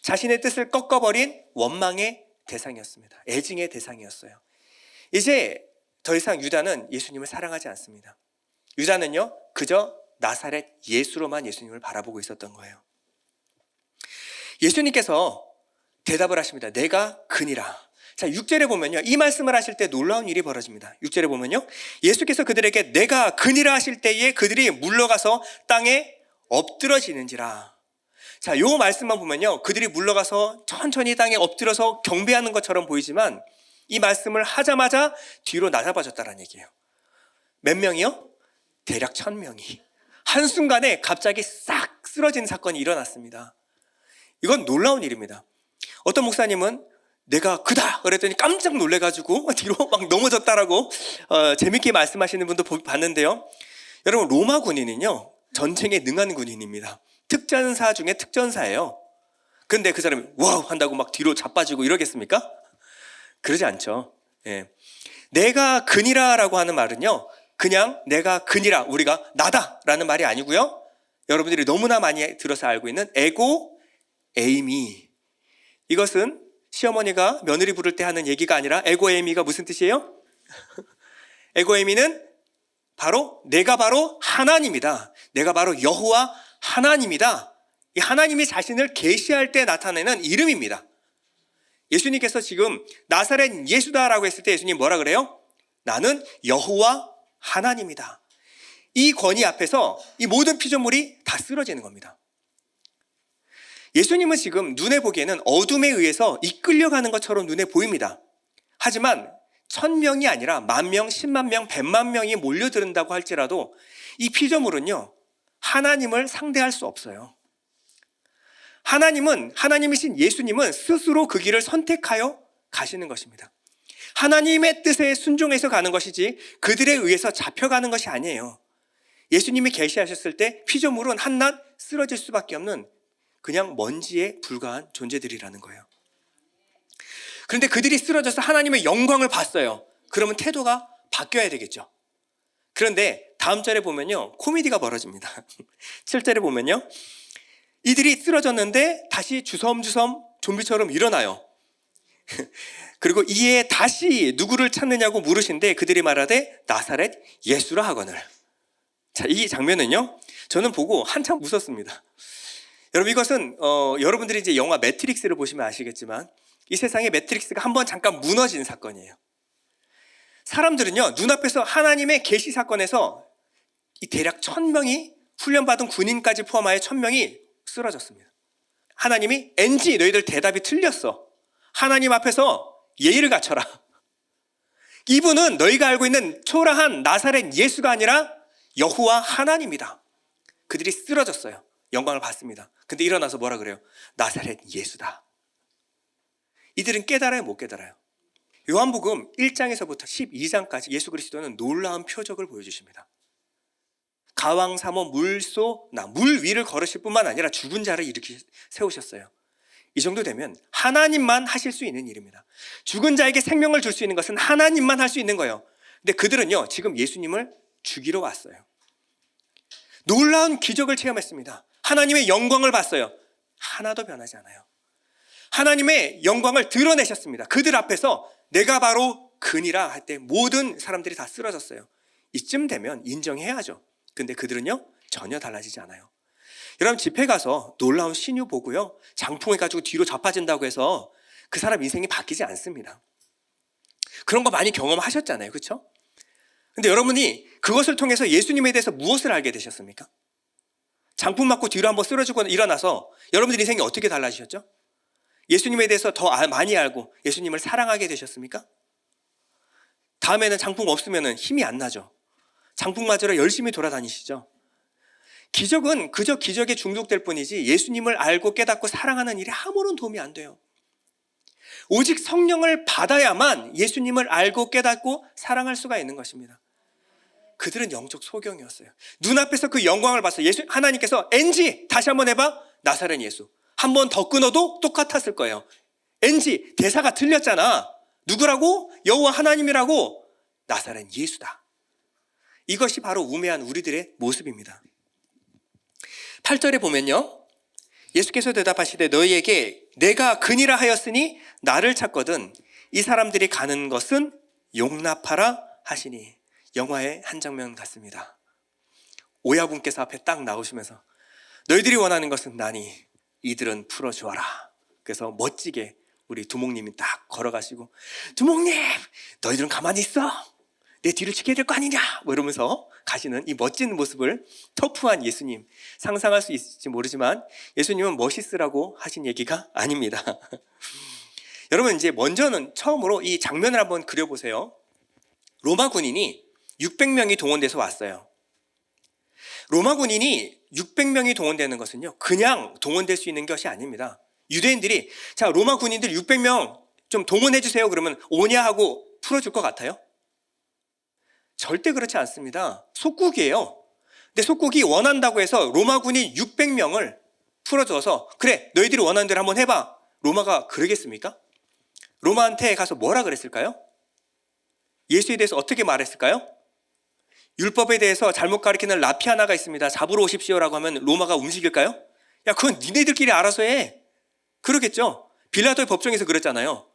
자신의 뜻을 꺾어버린 원망의 대상이었습니다. 애증의 대상이었어요. 이제 더 이상 유다는 예수님을 사랑하지 않습니다. 유다는요, 그저 나사렛 예수로만 예수님을 바라보고 있었던 거예요. 예수님께서 대답을 하십니다. 내가 그니라. 자, 6절에 보면요, 이 말씀을 하실 때 놀라운 일이 벌어집니다. 6절에 보면요, 예수께서 그들에게 내가 그니라 하실 때에 그들이 물러가서 땅에 엎드러지는지라. 자, 요 말씀만 보면요, 그들이 물러가서 천천히 땅에 엎드려서 경배하는 것처럼 보이지만 이 말씀을 하자마자 뒤로 나잡아졌다는 얘기예요. 몇 명이요? 대략 1000명이 한순간에 갑자기 싹 쓰러진 사건이 일어났습니다. 이건 놀라운 일입니다. 어떤 목사님은 내가 그다 그랬더니 깜짝 놀래가지고 뒤로 막 넘어졌다라고 재밌게 말씀하시는 분도 봤는데요. 여러분, 로마 군인은요, 전쟁에 능한 군인입니다. 특전사 중에 특전사예요. 그런데 그 사람이 와우 한다고 막 뒤로 자빠지고 이러겠습니까? 그러지 않죠. 예. 내가 그니라라고 하는 말은요, 그냥 내가 그니라, 우리가 나다라는 말이 아니고요, 여러분들이 너무나 많이 들어서 알고 있는 에고 에이미. 이것은 시어머니가 며느리 부를 때 하는 얘기가 아니라 에고 에이미가 무슨 뜻이에요? 에고 에이미는 내가 바로 하나님이다. 내가 바로 여호와 하나님이다. 이 하나님이 자신을 계시할 때 나타내는 이름입니다. 예수님께서 지금 나사렛 예수다라고 했을 때 예수님 뭐라 그래요? 나는 여호와 하나님이다. 이 권위 앞에서 이 모든 피조물이 다 쓰러지는 겁니다. 예수님은 지금 눈에 보기에는 어둠에 의해서 이끌려가는 것처럼 눈에 보입니다. 하지만 1000명이 아니라 10,000명, 100,000명, 1,000,000명이 몰려든다고 할지라도 이 피조물은요, 하나님을 상대할 수 없어요. 하나님이신 예수님은 스스로 그 길을 선택하여 가시는 것입니다. 하나님의 뜻에 순종해서 가는 것이지 그들에 의해서 잡혀가는 것이 아니에요. 예수님이 계시하셨을 때 피조물은 한낱 쓰러질 수밖에 없는 그냥 먼지에 불과한 존재들이라는 거예요. 그런데 그들이 쓰러져서 하나님의 영광을 봤어요. 그러면 태도가 바뀌어야 되겠죠. 그런데 다음 절에 보면요, 코미디가 벌어집니다. 7절에 보면요, 이들이 쓰러졌는데 다시 주섬주섬 좀비처럼 일어나요. 그리고 이에 다시 누구를 찾느냐고 물으신데 그들이 말하되 나사렛 예수라 하거늘. 자, 이 장면은요, 저는 보고 한참 웃었습니다. 여러분, 이것은 여러분들이 이제 영화 매트릭스를 보시면 아시겠지만 이 세상에 매트릭스가 한번 잠깐 무너진 사건이에요. 사람들은요, 눈앞에서 하나님의 계시 사건에서 이 대략 1000명이, 훈련받은 군인까지 포함하여 1000명이 쓰러졌습니다. 하나님이 NG, 너희들 대답이 틀렸어. 하나님 앞에서 예의를 갖춰라. 이분은 너희가 알고 있는 초라한 나사렛 예수가 아니라 여호와 하나님이다. 그들이 쓰러졌어요. 영광을 받습니다. 근데 일어나서 뭐라 그래요? 나사렛 예수다. 이들은 깨달아요, 못 깨달아요? 요한복음 1장에서부터 12장까지 예수 그리스도는 놀라운 표적을 보여주십니다. 가왕사모 물소나 물 위를 걸으실 뿐만 아니라 죽은 자를 일으켜 세우셨어요. 이 정도 되면 하나님만 하실 수 있는 일입니다. 죽은 자에게 생명을 줄 수 있는 것은 하나님만 할 수 있는 거예요. 근데 그들은요, 지금 예수님을 죽이러 왔어요. 놀라운 기적을 체험했습니다. 하나님의 영광을 봤어요. 하나도 변하지 않아요. 하나님의 영광을 드러내셨습니다. 그들 앞에서 내가 바로 그니라 할 때 모든 사람들이 다 쓰러졌어요. 이쯤 되면 인정해야죠. 근데 그들은요, 전혀 달라지지 않아요. 여러분, 집회 가서 놀라운 신유 보고요, 장풍해가지고 뒤로 자빠진다고 해서 그 사람 인생이 바뀌지 않습니다. 그런 거 많이 경험하셨잖아요, 그렇죠? 근데 여러분이 그것을 통해서 예수님에 대해서 무엇을 알게 되셨습니까? 장풍 맞고 뒤로 한번 쓰러지고 일어나서 여러분들 인생이 어떻게 달라지셨죠? 예수님에 대해서 더 많이 알고 예수님을 사랑하게 되셨습니까? 다음에는 장풍 없으면 힘이 안 나죠. 장풍 맞으러 열심히 돌아다니시죠. 기적은 그저 기적에 중독될 뿐이지 예수님을 알고 깨닫고 사랑하는 일에 아무런 도움이 안 돼요. 오직 성령을 받아야만 예수님을 알고 깨닫고 사랑할 수가 있는 것입니다. 그들은 영적 소경이었어요. 눈앞에서 그 영광을 봤어요. 하나님께서 NG 다시 한번 해봐. 나사렛 예수. 한 번 더 끊어도 똑같았을 거예요. NG 대사가 틀렸잖아. 누구라고? 여호와 하나님이라고. 나사렛 예수다. 이것이 바로 우매한 우리들의 모습입니다. 8절에 보면요, 예수께서 대답하시되 너희에게 내가 그니라 하였으니 나를 찾거든 이 사람들이 가는 것은 용납하라 하시니. 영화의 한 장면 같습니다. 오야분께서 앞에 딱 나오시면서 너희들이 원하는 것은 나니 이들은 풀어주어라. 그래서 멋지게 우리 두목님이 딱 걸어가시고 두목님 너희들은 가만히 있어. 내 뒤를 지켜야 될 거 아니냐 뭐 이러면서 가시는 이 멋진 모습을 터프한 예수님, 상상할 수 있을지 모르지만 예수님은 멋있으라고 하신 얘기가 아닙니다. 여러분, 이제 먼저는 처음으로 이 장면을 한번 그려보세요. 로마 군인이 600명이 동원돼서 왔어요. 로마 군인이 600명이 동원되는 것은요, 그냥 동원될 수 있는 것이 아닙니다. 유대인들이 자, 로마 군인들 600명 좀 동원해 주세요 그러면 오냐 하고 풀어줄 것 같아요? 절대 그렇지 않습니다. 속국이에요. 근데 속국이 원한다고 해서 로마군이 600명을 풀어줘서 그래 너희들이 원하는 대로 한번 해봐. 로마가 그러겠습니까? 로마한테 가서 뭐라 그랬을까요? 예수에 대해서 어떻게 말했을까요? 율법에 대해서 잘못 가르치는 라피아나가 있습니다. 잡으러 오십시오라고 하면 로마가 움직일까요? 야, 그건 니네들끼리 알아서 해. 그러겠죠. 빌라도의 법정에서 그랬잖아요.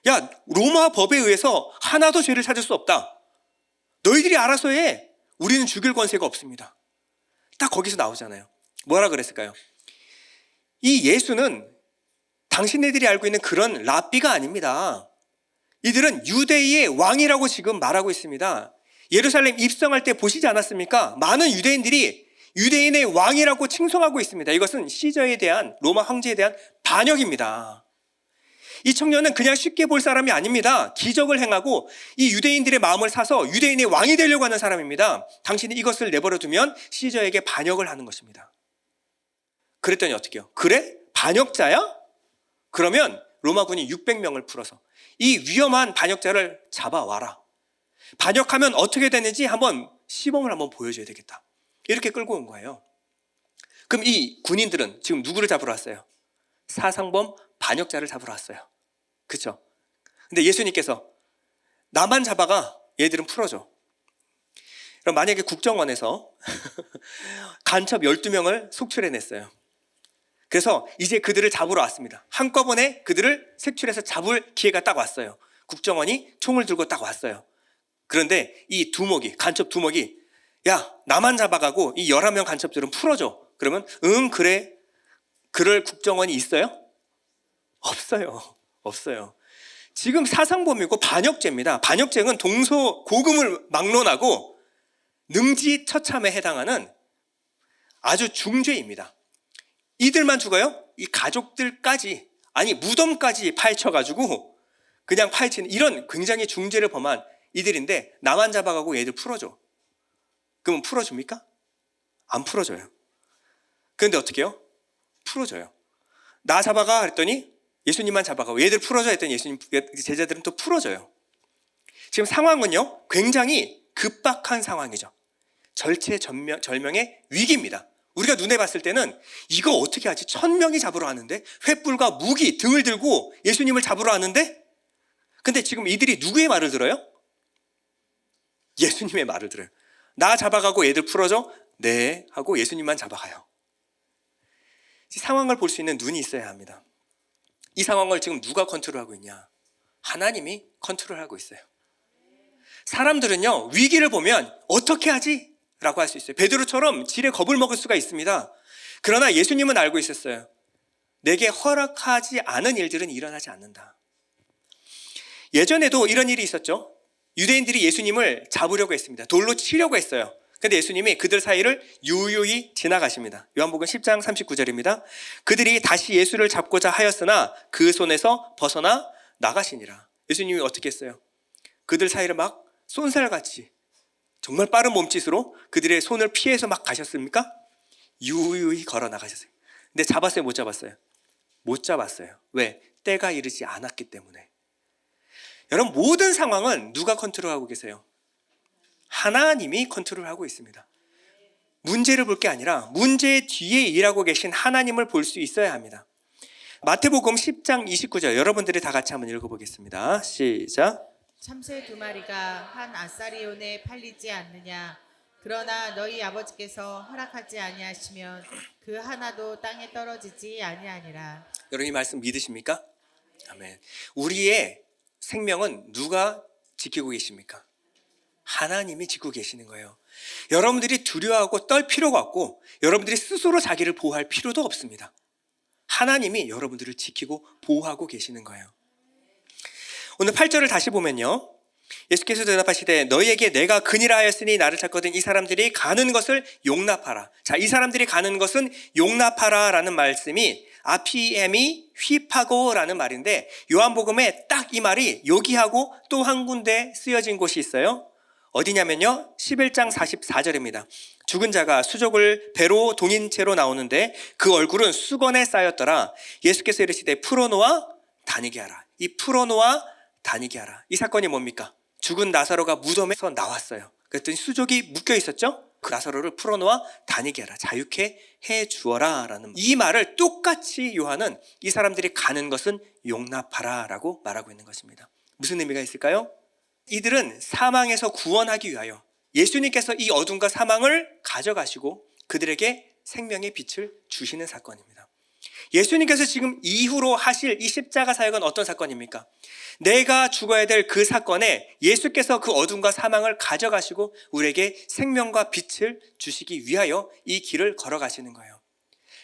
야, 로마 법에 의해서 하나도 죄를 찾을 수 없다. 너희들이 알아서 해. 우리는 죽일 권세가 없습니다. 딱 거기서 나오잖아요. 뭐라 그랬을까요? 이 예수는 당신네들이 알고 있는 그런 랍비가 아닙니다. 이들은 유대의 왕이라고 지금 말하고 있습니다. 예루살렘 입성할 때 보시지 않았습니까? 많은 유대인들이 유대인의 왕이라고 칭송하고 있습니다. 이것은 시저에 대한, 로마 황제에 대한 반역입니다. 이 청년은 그냥 쉽게 볼 사람이 아닙니다. 기적을 행하고 이 유대인들의 마음을 사서 유대인의 왕이 되려고 하는 사람입니다. 당신이 이것을 내버려 두면 시저에게 반역을 하는 것입니다. 그랬더니 어떻게 해요? 그래? 반역자야? 그러면 로마군이 600명을 풀어서 이 위험한 반역자를 잡아와라. 반역하면 어떻게 되는지 한번 시범을 한번 보여줘야 되겠다. 이렇게 끌고 온 거예요. 그럼 이 군인들은 지금 누구를 잡으러 왔어요? 사상범 반역자를 잡으러 왔어요. 그렇죠? 근데 예수님께서 나만 잡아가 얘들은 풀어줘. 그럼 만약에 국정원에서 간첩 12명을 속출해냈어요. 그래서 이제 그들을 잡으러 왔습니다. 한꺼번에 그들을 색출해서 잡을 기회가 딱 왔어요. 국정원이 총을 들고 딱 왔어요. 그런데 이 두목이, 간첩 두목이 야, 나만 잡아가고 이 11명 간첩들은 풀어줘. 그러면 응, 그래. 그럴 국정원이 있어요? 없어요. 지금 사상범이고 반역죄입니다. 반역죄는 동서고금을 막론하고 능지처참에 해당하는 아주 중죄입니다. 이들만 죽어요? 이 가족들까지, 아니 무덤까지 파헤쳐가지고 그냥 파헤치는 이런 굉장히 중죄를 범한 이들인데 나만 잡아가고 얘들 풀어줘. 그러면 풀어줍니까? 안 풀어줘요. 그런데 어떻게 해요? 풀어줘요. 나 잡아가 그랬더니 예수님만 잡아가고 얘들 풀어줘 했더니 예수님 제자들은 또 풀어줘요. 지금 상황은요 굉장히 급박한 상황이죠. 절체절명의 위기입니다. 우리가 눈에 봤을 때는 이거 어떻게 하지? 1000명이 잡으러 왔는데 횃불과 무기 등을 들고 예수님을 잡으러 왔는데 근데 지금 이들이 누구의 말을 들어요? 예수님의 말을 들어요. 나 잡아가고 얘들 풀어줘? 네 하고 예수님만 잡아가요. 이 상황을 볼 수 있는 눈이 있어야 합니다. 이 상황을 지금 누가 컨트롤하고 있냐? 하나님이 컨트롤하고 있어요. 사람들은요 위기를 보면 어떻게 하지? 라고 할 수 있어요. 베드로처럼 지레 겁을 먹을 수가 있습니다. 그러나 예수님은 알고 있었어요. 내게 허락하지 않은 일들은 일어나지 않는다. 예전에도 이런 일이 있었죠. 유대인들이 예수님을 잡으려고 했습니다. 돌로 치려고 했어요. 근데 예수님이 그들 사이를 유유히 지나가십니다. 요한복음 10장 39절입니다. 그들이 다시 예수를 잡고자 하였으나 그 손에서 벗어나 나가시니라. 예수님이 어떻게 했어요? 그들 사이를 막 쏜살같이 정말 빠른 몸짓으로 그들의 손을 피해서 막 가셨습니까? 유유히 걸어 나가셨어요. 근데 잡았어요? 못 잡았어요? 못 잡았어요. 왜? 때가 이르지 않았기 때문에. 여러분 모든 상황은 누가 컨트롤하고 계세요? 하나님이 컨트롤하고 있습니다. 문제를 볼 게 아니라 문제 뒤에 일하고 계신 하나님을 볼 수 있어야 합니다. 마태복음 10장 29절 여러분들이 다 같이 한번 읽어보겠습니다. 시작. 참새 2마리가 한 아사리온에 팔리지 않느냐? 그러나 너희 아버지께서 허락하지 아니하시면 그 하나도 땅에 떨어지지 아니하니라. 여러분 이 말씀 믿으십니까? 아멘. 우리의 생명은 누가 지키고 계십니까? 하나님이 지키고 계시는 거예요. 여러분들이 두려워하고 떨 필요가 없고 여러분들이 스스로 자기를 보호할 필요도 없습니다. 하나님이 여러분들을 지키고 보호하고 계시는 거예요. 오늘 8절을 다시 보면요. 예수께서 대답하시되 너희에게 내가 근이라 하였으니 나를 찾거든 이 사람들이 가는 것을 용납하라. 자, 이 사람들이 가는 것은 용납하라 라는 말씀이 아피엠이 휘파고라는 말인데 요한복음에 딱 이 말이 여기하고 또 한 군데 쓰여진 곳이 있어요. 어디냐면요 11장 44절입니다. 죽은 자가 수족을 배로 동인 채로 나오는데 그 얼굴은 수건에 쌓였더라. 예수께서 이르시되 풀어놓아 다니게 하라. 이 풀어놓아 다니게 하라. 이 사건이 뭡니까? 죽은 나사로가 무덤에서 나왔어요. 그랬더니 수족이 묶여 있었죠? 그 나사로를 풀어놓아 다니게 하라. 자유케 해 주어라 라는 이 말을 똑같이 요한은 이 사람들이 가는 것은 용납하라 라고 말하고 있는 것입니다. 무슨 의미가 있을까요? 이들은 사망에서 구원하기 위하여 예수님께서 이 어둠과 사망을 가져가시고 그들에게 생명의 빛을 주시는 사건입니다. 예수님께서 지금 이후로 하실 이 십자가 사역은 어떤 사건입니까? 내가 죽어야 될 그 사건에 예수께서 그 어둠과 사망을 가져가시고 우리에게 생명과 빛을 주시기 위하여 이 길을 걸어가시는 거예요.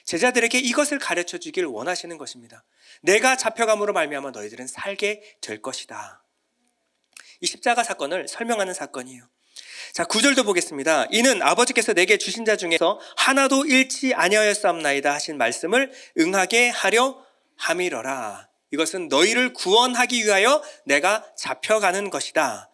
제자들에게 이것을 가르쳐 주길 원하시는 것입니다. 내가 잡혀감으로 말미암아 너희들은 살게 될 것이다. 이 십자가 사건을 설명하는 사건이에요. 자, 9절도 보겠습니다. 이는 아버지께서 내게 주신 자 중에서 하나도 잃지 아니하였사옵나이다 하신 말씀을 응하게 하려 함이러라. 이것은 너희를 구원하기 위하여 내가 잡혀가는 것이다.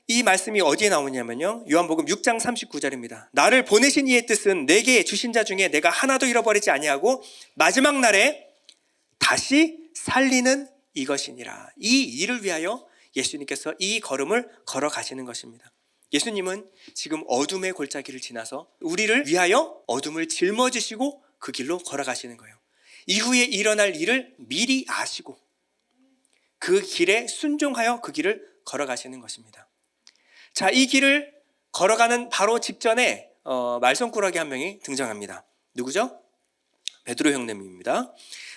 이 말씀이 어디에 나오냐면요 요한복음 6장 39절입니다. 나를 보내신 이의 뜻은 내게 주신 자 중에 내가 하나도 잃어버리지 아니하고 마지막 날에 다시 살리는 이것이니라. 이 일을 위하여 예수님께서 이 걸음을 걸어가시는 것입니다. 예수님은 지금 어둠의 골짜기를 지나서 우리를 위하여 어둠을 짊어지시고 그 길로 걸어가시는 거예요. 이후에 일어날 일을 미리 아시고 그 길에 순종하여 그 길을 걸어가시는 것입니다. 자, 이 길을 걸어가는 바로 직전에 말썽꾸러기 한 명이 등장합니다. 누구죠? 베드로 형님입니다.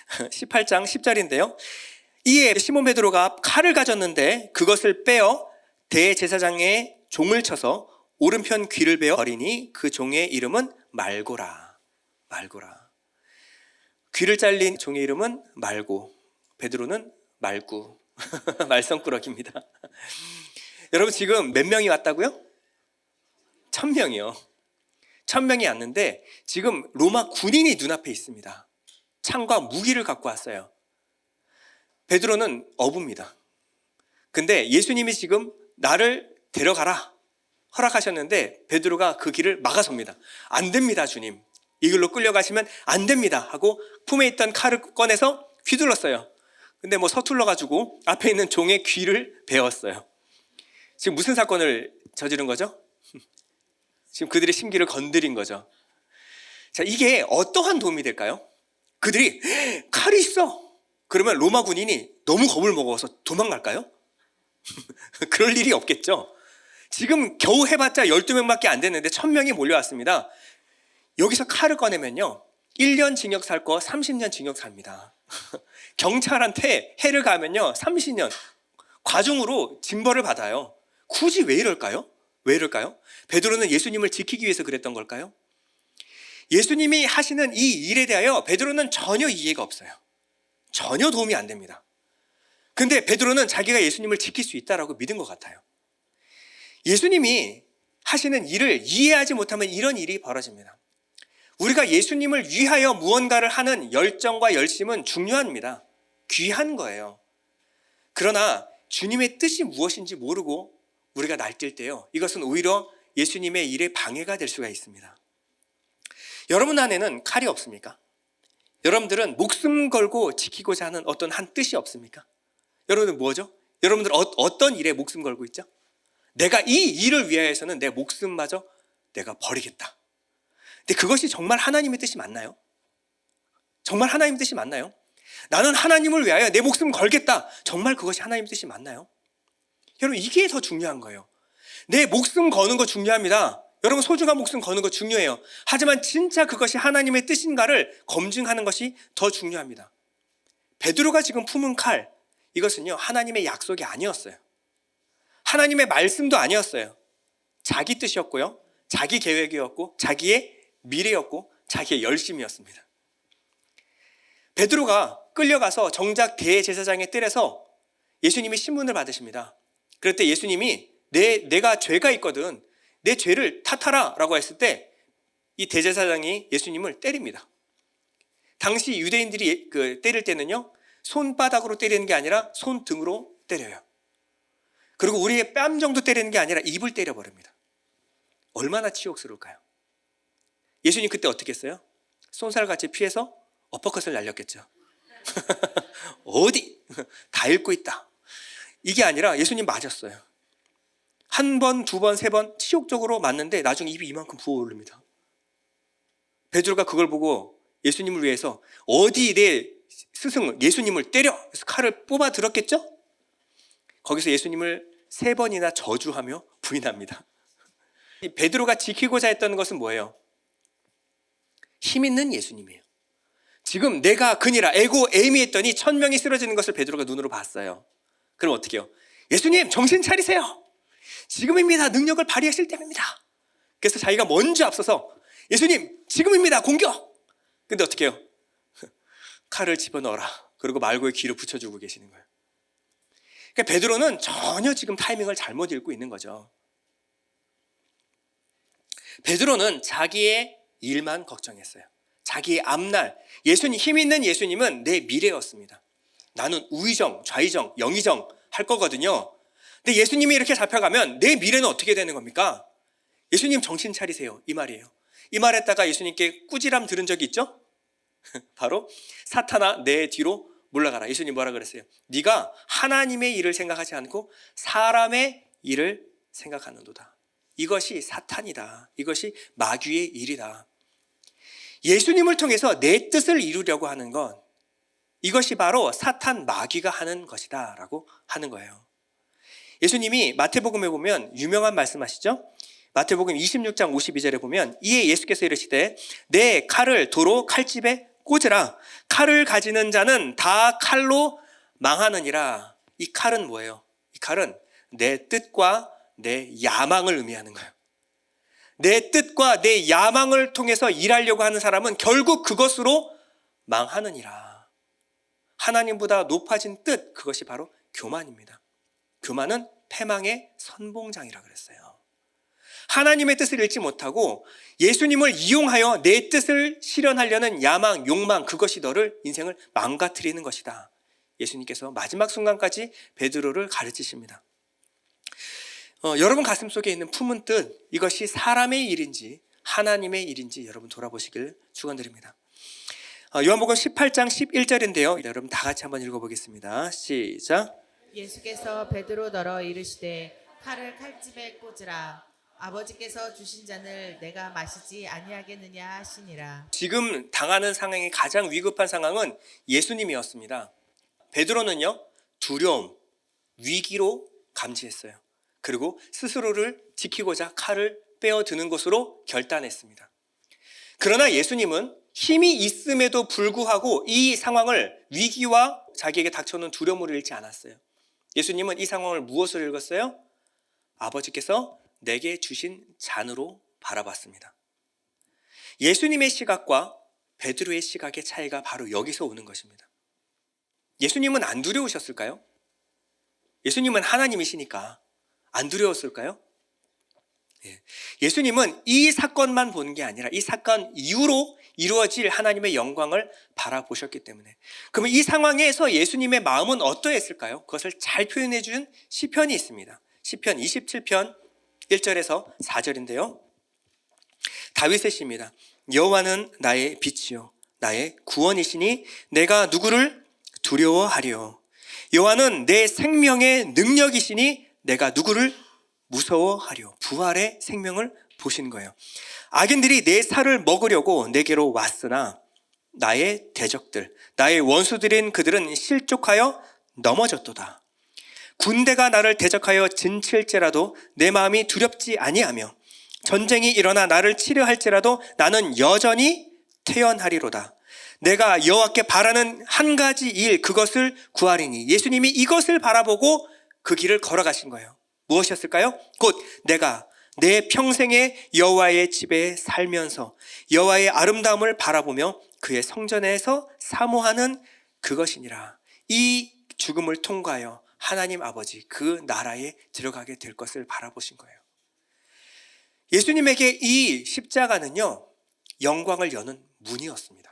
18장 10절인데요. 이에 시몬 베드로가 칼을 가졌는데 그것을 빼어 대제사장의 종을 쳐서 오른편 귀를 베어 버리니 그 종의 이름은 말고라. 말고라. 귀를 잘린 종의 이름은 말고, 베드로는 말구. 말썽꾸러기입니다. 여러분 지금 몇 명이 왔다고요? 1000명이요. 1000명이 왔는데 지금 로마 군인이 눈앞에 있습니다. 창과 무기를 갖고 왔어요. 베드로는 어부입니다. 근데 예수님이 지금 나를 데려가라 허락하셨는데 베드로가 그 길을 막아섭니다. 안 됩니다, 주님. 이 길로 끌려가시면 안 됩니다 하고 품에 있던 칼을 꺼내서 휘둘렀어요. 근데 뭐 서툴러가지고 앞에 있는 종의 귀를 베었어요. 지금 무슨 사건을 저지른 거죠? 지금 그들의 심기를 건드린 거죠. 자, 이게 어떠한 도움이 될까요? 그들이 칼이 있어. 그러면 로마 군인이 너무 겁을 먹어서 도망갈까요? 그럴 일이 없겠죠. 지금 겨우 해봤자 12명밖에 안 됐는데 1000명이 몰려왔습니다. 여기서 칼을 꺼내면요 1년 징역 살 거 30년 징역 삽니다. 경찰한테 해를 가면요 30년 과중으로 징벌을 받아요. 굳이 왜 이럴까요? 왜 이럴까요? 베드로는 예수님을 지키기 위해서 그랬던 걸까요? 예수님이 하시는 이 일에 대하여 베드로는 전혀 이해가 없어요. 전혀 도움이 안 됩니다. 근데 베드로는 자기가 예수님을 지킬 수 있다라고 믿은 것 같아요. 예수님이 하시는 일을 이해하지 못하면 이런 일이 벌어집니다. 우리가 예수님을 위하여 무언가를 하는 열정과 열심은 중요합니다. 귀한 거예요. 그러나 주님의 뜻이 무엇인지 모르고 우리가 날뛸 때요, 이것은 오히려 예수님의 일에 방해가 될 수가 있습니다. 여러분 안에는 칼이 없습니까? 여러분들은 목숨 걸고 지키고자 하는 어떤 한 뜻이 없습니까? 여러분들 뭐죠? 여러분들 어떤 일에 목숨 걸고 있죠? 내가 이 일을 위하여서는 내 목숨마저 내가 버리겠다. 근데 그것이 정말 하나님의 뜻이 맞나요? 정말 하나님의 뜻이 맞나요? 나는 하나님을 위하여 내 목숨 걸겠다. 정말 그것이 하나님의 뜻이 맞나요? 여러분 이게 더 중요한 거예요. 내 목숨 거는 거 중요합니다. 여러분 소중한 목숨 거는 거 중요해요. 하지만 진짜 그것이 하나님의 뜻인가를 검증하는 것이 더 중요합니다. 베드로가 지금 품은 칼, 이것은요 하나님의 약속이 아니었어요. 하나님의 말씀도 아니었어요. 자기 뜻이었고요, 자기 계획이었고, 자기의 미래였고, 자기의 열심이었습니다. 베드로가 끌려가서 정작 대제사장의 뜰에서 예수님이 신문을 받으십니다. 그럴 때 예수님이 내가 죄가 있거든, 내 죄를 탓하라 라고 했을 때 이 대제사장이 예수님을 때립니다. 당시 유대인들이 때릴 때는요 손바닥으로 때리는 게 아니라 손등으로 때려요. 그리고 우리의 뺨 정도 때리는 게 아니라 입을 때려버립니다. 얼마나 치욕스러울까요? 예수님 그때 어떻게 했어요? 쏜살같이 피해서 어퍼컷을 날렸겠죠. 어디? 다 읽고 있다. 이게 아니라 예수님 맞았어요. 한 번, 두 번, 세 번 치욕적으로 맞는데 나중에 입이 이만큼 부어오릅니다. 베드로가 그걸 보고 예수님을 위해서 어디 내 스승 예수님을 때려! 그래서 칼을 뽑아 들었겠죠? 거기서 예수님을 3번이나 저주하며 부인합니다. 베드로가 지키고자 했던 것은 뭐예요? 힘 있는 예수님이에요. 지금 내가 그니라 에고 에이미 했더니 1000명이 쓰러지는 것을 베드로가 눈으로 봤어요. 그럼 어떻게 해요? 예수님 정신 차리세요. 지금입니다. 능력을 발휘하실 때입니다. 그래서 자기가 먼저 앞서서 예수님 지금입니다. 공격. 근데 어떻게 해요? 칼을 집어넣어라. 그리고 말고의 귀를 붙여주고 계시는 거예요. 그러니까 베드로는 전혀 지금 타이밍을 잘못 읽고 있는 거죠. 베드로는 자기의 일만 걱정했어요. 자기의 앞날, 예수님, 힘 있는 예수님은 내 미래였습니다. 나는 우의정, 좌의정, 영의정 할 거거든요. 근데 예수님이 이렇게 잡혀가면 내 미래는 어떻게 되는 겁니까? 예수님 정신 차리세요. 이 말이에요. 이 말했다가 예수님께 꾸지람 들은 적이 있죠? 바로 사탄아 내 뒤로 물러가라. 예수님 뭐라 그랬어요? 네가 하나님의 일을 생각하지 않고 사람의 일을 생각하는도다. 이것이 사탄이다. 이것이 마귀의 일이다. 예수님을 통해서 내 뜻을 이루려고 하는 건 이것이 바로 사탄 마귀가 하는 것이다 라고 하는 거예요. 예수님이 마태복음에 보면 유명한 말씀하시죠? 마태복음 26장 52절에 보면 이에 예수께서 이르시되 내 칼을 도로 칼집에 꽂으라. 칼을 가지는 자는 다 칼로 망하느니라. 이 칼은 뭐예요? 이 칼은 내 뜻과 내 야망을 의미하는 거예요. 내 뜻과 내 야망을 통해서 일하려고 하는 사람은 결국 그것으로 망하느니라. 하나님보다 높아진 뜻, 그것이 바로 교만입니다. 교만은 패망의 선봉장이라 그랬어요. 하나님의 뜻을 읽지 못하고 예수님을 이용하여 내 뜻을 실현하려는 야망, 욕망, 그것이 너를 인생을 망가뜨리는 것이다. 예수님께서 마지막 순간까지 베드로를 가르치십니다. 여러분 가슴 속에 있는 품은 뜻, 이것이 사람의 일인지 하나님의 일인지 여러분 돌아보시길 축원드립니다. 요한복음 18장 11절인데요. 여러분 다 같이 한번 읽어보겠습니다. 시작. 예수께서 베드로더러 이르시되 칼을 칼집에 꽂으라. 아버지께서 주신 잔을 내가 마시지 아니하겠느냐 하시니라. 지금 당하는 상황이 가장 위급한 상황은 예수님이었습니다. 베드로는요, 두려움, 위기로 감지했어요. 그리고 스스로를 지키고자 칼을 빼어드는 것으로 결단했습니다. 그러나 예수님은 힘이 있음에도 불구하고 이 상황을, 위기와 자기에게 닥쳐오는 두려움으로 읽지 않았어요. 예수님은 이 상황을 무엇으로 읽었어요? 아버지께서 내게 주신 잔으로 바라봤습니다. 예수님의 시각과 베드로의 시각의 차이가 바로 여기서 오는 것입니다. 예수님은 안 두려우셨을까요? 예수님은 하나님이시니까 안 두려웠을까요? 예수님은 이 사건만 보는 게 아니라 이 사건 이후로 이루어질 하나님의 영광을 바라보셨기 때문에. 그러면 이 상황에서 예수님의 마음은 어떠했을까요? 그것을 잘 표현해 준 시편이 있습니다. 시편 27편 1절에서 4절인데요. 다윗의 시입니다. 여호와는 나의 빛이요 나의 구원이시니 내가 누구를 두려워하리요. 여호와는 내 생명의 능력이시니 내가 누구를 무서워하리요. 부활의 생명을 보신 거예요. 악인들이 내 살을 먹으려고 내게로 왔으나 나의 대적들, 나의 원수들인 그들은 실족하여 넘어졌도다. 군대가 나를 대적하여 진칠지라도 내 마음이 두렵지 아니하며 전쟁이 일어나 나를 치려 할지라도 나는 여전히 태연하리로다. 내가 여호와께 바라는 한 가지 일, 그것을 구하리니. 예수님이 이것을 바라보고 그 길을 걸어가신 거예요. 무엇이었을까요? 곧 내가 내 평생에 여호와의 집에 살면서 여호와의 아름다움을 바라보며 그의 성전에서 사모하는 그것이니라. 이 죽음을 통과하여 하나님 아버지 그 나라에 들어가게 될 것을 바라보신 거예요. 예수님에게 이 십자가는요, 영광을 여는 문이었습니다.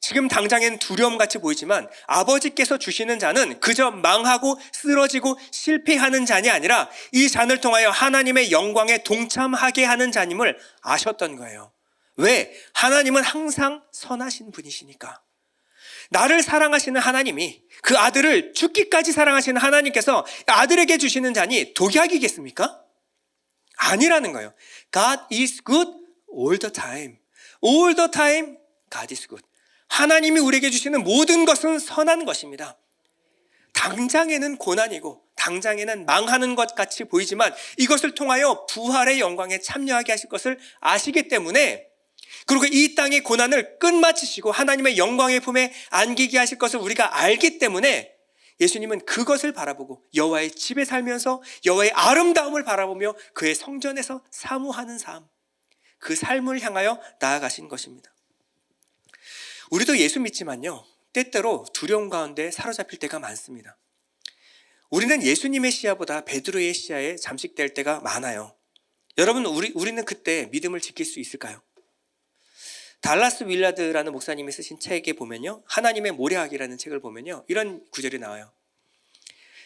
지금 당장엔 두려움같이 보이지만 아버지께서 주시는 잔은 그저 망하고 쓰러지고 실패하는 잔이 아니라 이 잔을 통하여 하나님의 영광에 동참하게 하는 잔임을 아셨던 거예요. 왜? 하나님은 항상 선하신 분이시니까. 나를 사랑하시는 하나님이, 그 아들을 죽기까지 사랑하시는 하나님께서 아들에게 주시는 잔이 독약이겠습니까? 아니라는 거예요. God is good all the time. All the time God is good. 하나님이 우리에게 주시는 모든 것은 선한 것입니다. 당장에는 고난이고 당장에는 망하는 것 같이 보이지만 이것을 통하여 부활의 영광에 참여하게 하실 것을 아시기 때문에, 그리고 이 땅의 고난을 끝마치시고 하나님의 영광의 품에 안기게 하실 것을 우리가 알기 때문에 예수님은 그것을 바라보고 여호와의 집에 살면서 여호와의 아름다움을 바라보며 그의 성전에서 사모하는 삶, 그 삶을 향하여 나아가신 것입니다. 우리도 예수 믿지만요, 때때로 두려움 가운데 사로잡힐 때가 많습니다. 우리는 예수님의 시야보다 베드로의 시야에 잠식될 때가 많아요. 여러분, 우리는 그때 믿음을 지킬 수 있을까요? 달라스 윌라드라는 목사님이 쓰신 책에 보면요, 하나님의 모래학이라는 책을 보면요, 이런 구절이 나와요.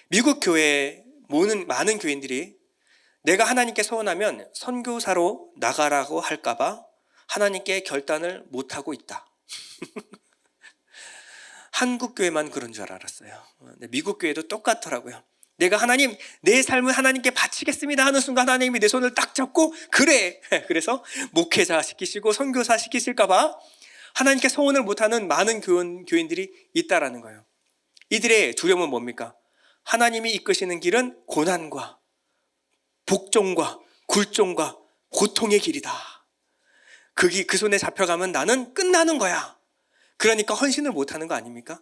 미국 교회에 모는 많은 교인들이 내가 하나님께 서운하면 선교사로 나가라고 할까봐 하나님께 결단을 못하고 있다. 한국 교회만 그런 줄 알았어요. 미국 교회도 똑같더라고요. 내가 하나님, 내 삶을 하나님께 바치겠습니다 하는 순간 하나님이 내 손을 딱 잡고 그래. 그래서 목회자 시키시고 선교사 시키실까봐 하나님께 서원을 못하는 많은 교인들이 있다라는 거예요. 이들의 두려움은 뭡니까? 하나님이 이끄시는 길은 고난과 복종과 굴종과 고통의 길이다. 그 손에 잡혀가면 나는 끝나는 거야. 그러니까 헌신을 못하는 거 아닙니까?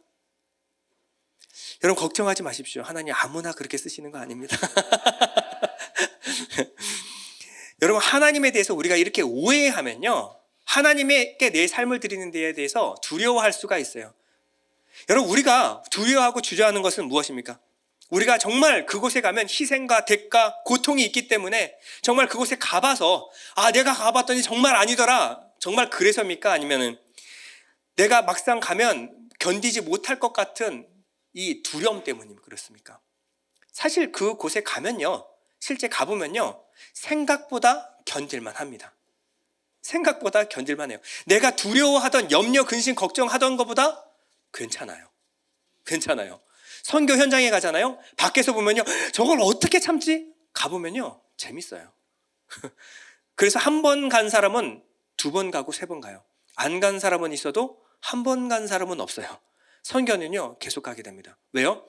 여러분 걱정하지 마십시오. 하나님 아무나 그렇게 쓰시는 거 아닙니다. 여러분 하나님에 대해서 우리가 이렇게 오해하면요, 하나님께 내 삶을 드리는 데에 대해서 두려워할 수가 있어요. 여러분 우리가 두려워하고 주저하는 것은 무엇입니까? 우리가 정말 그곳에 가면 희생과 대가, 고통이 있기 때문에 정말 그곳에 가봐서 내가 가봤더니 정말 아니더라, 정말 그래서입니까? 아니면은 내가 막상 가면 견디지 못할 것 같은 이 두려움 때문이 그렇습니까? 사실 그곳에 가면요, 실제 가보면요, 생각보다 견딜만 합니다. 생각보다 견딜만 해요. 내가 두려워하던 염려, 근심, 걱정하던 것보다 괜찮아요. 선교 현장에 가잖아요. 밖에서 보면요, 저걸 어떻게 참지? 가보면요, 재밌어요. 그래서 한 번 간 사람은 2번 가고 3번 가요. 안 간 사람은 있어도 한 번 간 사람은 없어요. 선교는요, 계속 가게 됩니다. 왜요?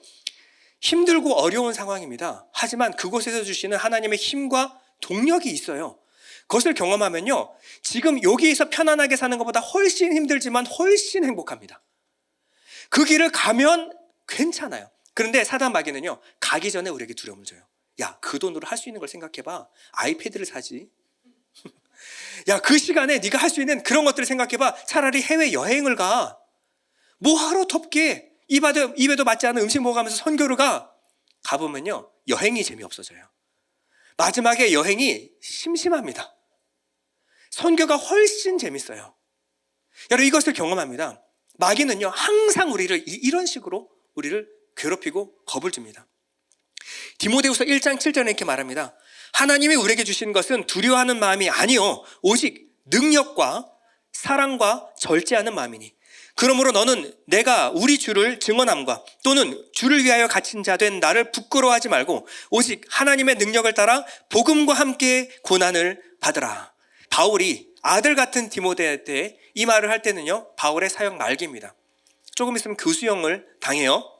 힘들고 어려운 상황입니다. 하지만 그곳에서 주시는 하나님의 힘과 동력이 있어요. 그것을 경험하면요, 지금 여기에서 편안하게 사는 것보다 훨씬 힘들지만 훨씬 행복합니다. 그 길을 가면 괜찮아요. 그런데 사단 마귀는요, 가기 전에 우리에게 두려움을 줘요. 야, 그 돈으로 할 수 있는 걸 생각해봐. 아이패드를 사지. 야, 그 시간에 네가 할 수 있는 그런 것들을 생각해봐. 차라리 해외여행을 가. 뭐하러 덥게 입에도 맞지 않은 음식 먹어가면서 선교를 가보면요, 여행이 재미없어져요. 마지막에 여행이 심심합니다. 선교가 훨씬 재밌어요. 여러분 이것을 경험합니다. 마귀는요, 항상 우리를 이런 식으로 우리를 괴롭히고 겁을 줍니다. 디모데후서 1장 7절에 이렇게 말합니다. 하나님이 우리에게 주신 것은 두려워하는 마음이 아니요 오직 능력과 사랑과 절제하는 마음이니, 그러므로 너는 내가 우리 주를 증언함과 또는 주를 위하여 갇힌 자 된 나를 부끄러워하지 말고 오직 하나님의 능력을 따라 복음과 함께 고난을 받으라. 바울이 아들 같은 디모데한테 이 말을 할 때는요, 바울의 사역 말기입니다. 조금 있으면 교수형을 당해요.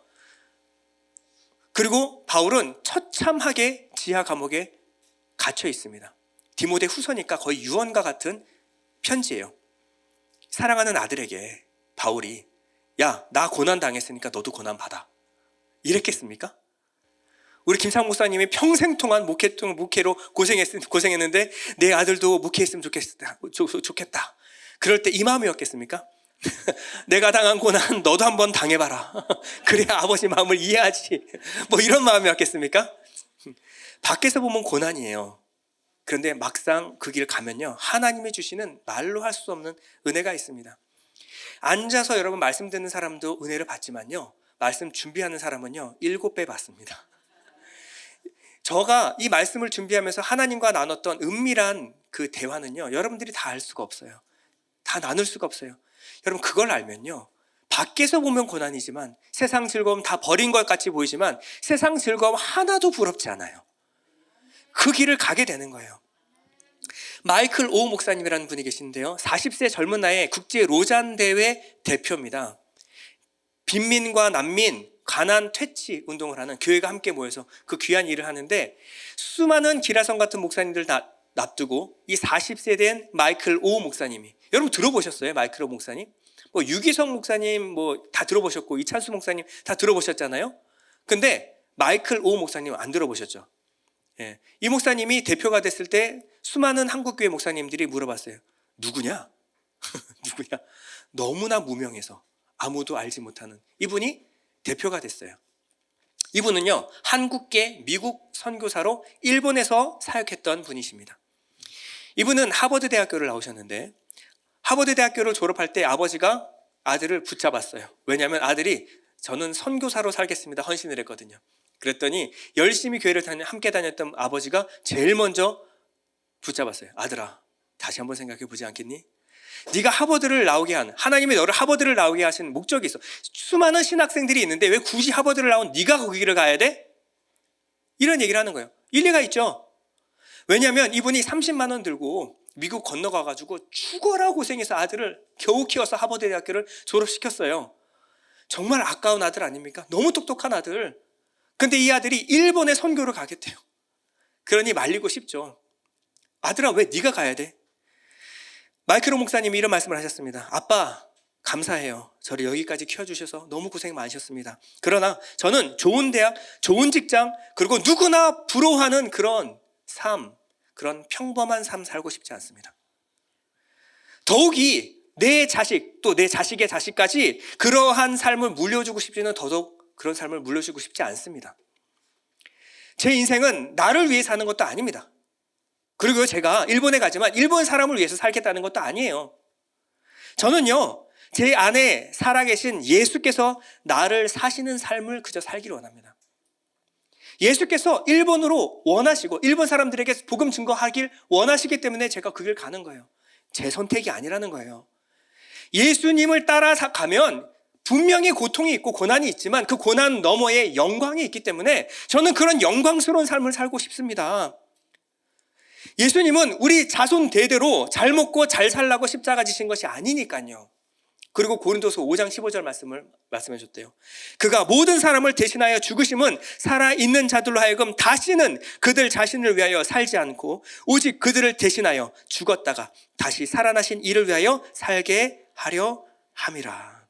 그리고 바울은 처참하게 지하 감옥에 갇혀 있습니다. 디모데 후서니까 거의 유언과 같은 편지예요. 사랑하는 아들에게 바울이 야, 나 고난 당했으니까 너도 고난 받아, 이랬겠습니까? 우리 김상 목사님이 평생 동안 목회로 고생했는데 내 아들도 목회했으면 좋겠다. 그럴 때 이 마음이었겠습니까? 내가 당한 고난 너도 한번 당해봐라. 그래야 아버지 마음을 이해하지. 뭐 이런 마음이었겠습니까? 밖에서 보면 고난이에요. 그런데 막상 그 길을 가면요, 하나님이 주시는 말로 할 수 없는 은혜가 있습니다. 앉아서 여러분 말씀 듣는 사람도 은혜를 받지만요, 말씀 준비하는 사람은요 7배 받습니다. 제가 이 말씀을 준비하면서 하나님과 나눴던 은밀한 그 대화는요, 여러분들이 다 알 수가 없어요. 다 나눌 수가 없어요. 여러분 그걸 알면요, 밖에서 보면 고난이지만 세상 즐거움 다 버린 것 같이 보이지만 세상 즐거움 하나도 부럽지 않아요. 그 길을 가게 되는 거예요. 마이클 오 목사님이라는 분이 계신데요, 40세 젊은 나이에 국제 로잔 대회 대표입니다. 빈민과 난민, 가난 퇴치 운동을 하는 교회가 함께 모여서 그 귀한 일을 하는데, 수많은 기라성 같은 목사님들 다 납두고 이 40세 된 마이클 오 목사님이, 여러분 들어보셨어요? 마이클 오 목사님? 뭐 유기성 목사님 뭐 다 들어보셨고 이찬수 목사님 다 들어보셨잖아요. 근데 마이클 오 목사님 안 들어보셨죠? 예. 이 목사님이 대표가 됐을 때 수많은 한국교회 목사님들이 물어봤어요. 누구냐? 누구냐? 너무나 무명해서 아무도 알지 못하는 이분이 대표가 됐어요. 이분은요, 한국계 미국 선교사로 일본에서 사역했던 분이십니다. 이분은 하버드 대학교를 나오셨는데, 하버드 대학교를 졸업할 때 아버지가 아들을 붙잡았어요. 왜냐하면 아들이 저는 선교사로 살겠습니다 헌신을 했거든요. 그랬더니 열심히 교회를 함께 다녔던 아버지가 제일 먼저 붙잡았어요. 아들아, 다시 한번 생각해 보지 않겠니? 네가 하버드를 나오게 한, 하나님이 너를 하버드를 나오게 하신 목적이 있어. 수많은 신학생들이 있는데 왜 굳이 하버드를 나온 네가 거기를 가야 돼? 이런 얘기를 하는 거예요. 일리가 있죠. 왜냐하면 이분이 30만 원 들고 미국 건너가가지고 죽어라 고생해서 아들을 겨우 키워서 하버드 대학교를 졸업시켰어요. 정말 아까운 아들 아닙니까? 너무 똑똑한 아들. 근데 이 아들이 일본에 선교를 가겠대요. 그러니 말리고 싶죠. 아들아, 왜 네가 가야 돼? 마이크로 목사님이 이런 말씀을 하셨습니다. 아빠, 감사해요. 저를 여기까지 키워주셔서 너무 고생 많으셨습니다. 그러나 저는 좋은 대학, 좋은 직장, 그리고 누구나 부러워하는 그런 삶, 그런 평범한 삶 살고 싶지 않습니다. 더욱이 내 자식, 또 내 자식의 자식까지 그러한 삶을 물려주고 싶지는 더더욱 그런 삶을 물려주고 싶지 않습니다. 제 인생은 나를 위해 사는 것도 아닙니다. 그리고 제가 일본에 가지만 일본 사람을 위해서 살겠다는 것도 아니에요. 저는요, 제 안에 살아계신 예수께서 나를 사시는 삶을 그저 살기를 원합니다. 예수께서 일본으로 원하시고 일본 사람들에게 복음 증거하길 원하시기 때문에 제가 그 길 가는 거예요. 제 선택이 아니라는 거예요. 예수님을 따라가면 분명히 고통이 있고 고난이 있지만 그 고난 너머에 영광이 있기 때문에 저는 그런 영광스러운 삶을 살고 싶습니다. 예수님은 우리 자손 대대로 잘 먹고 잘 살라고 십자가 지신 것이 아니니까요. 그리고 고린도서 5장 15절 말씀해 줬대요. 그가 모든 사람을 대신하여 죽으심은 살아있는 자들로 하여금 다시는 그들 자신을 위하여 살지 않고 오직 그들을 대신하여 죽었다가 다시 살아나신 이를 위하여 살게 하려 함이라.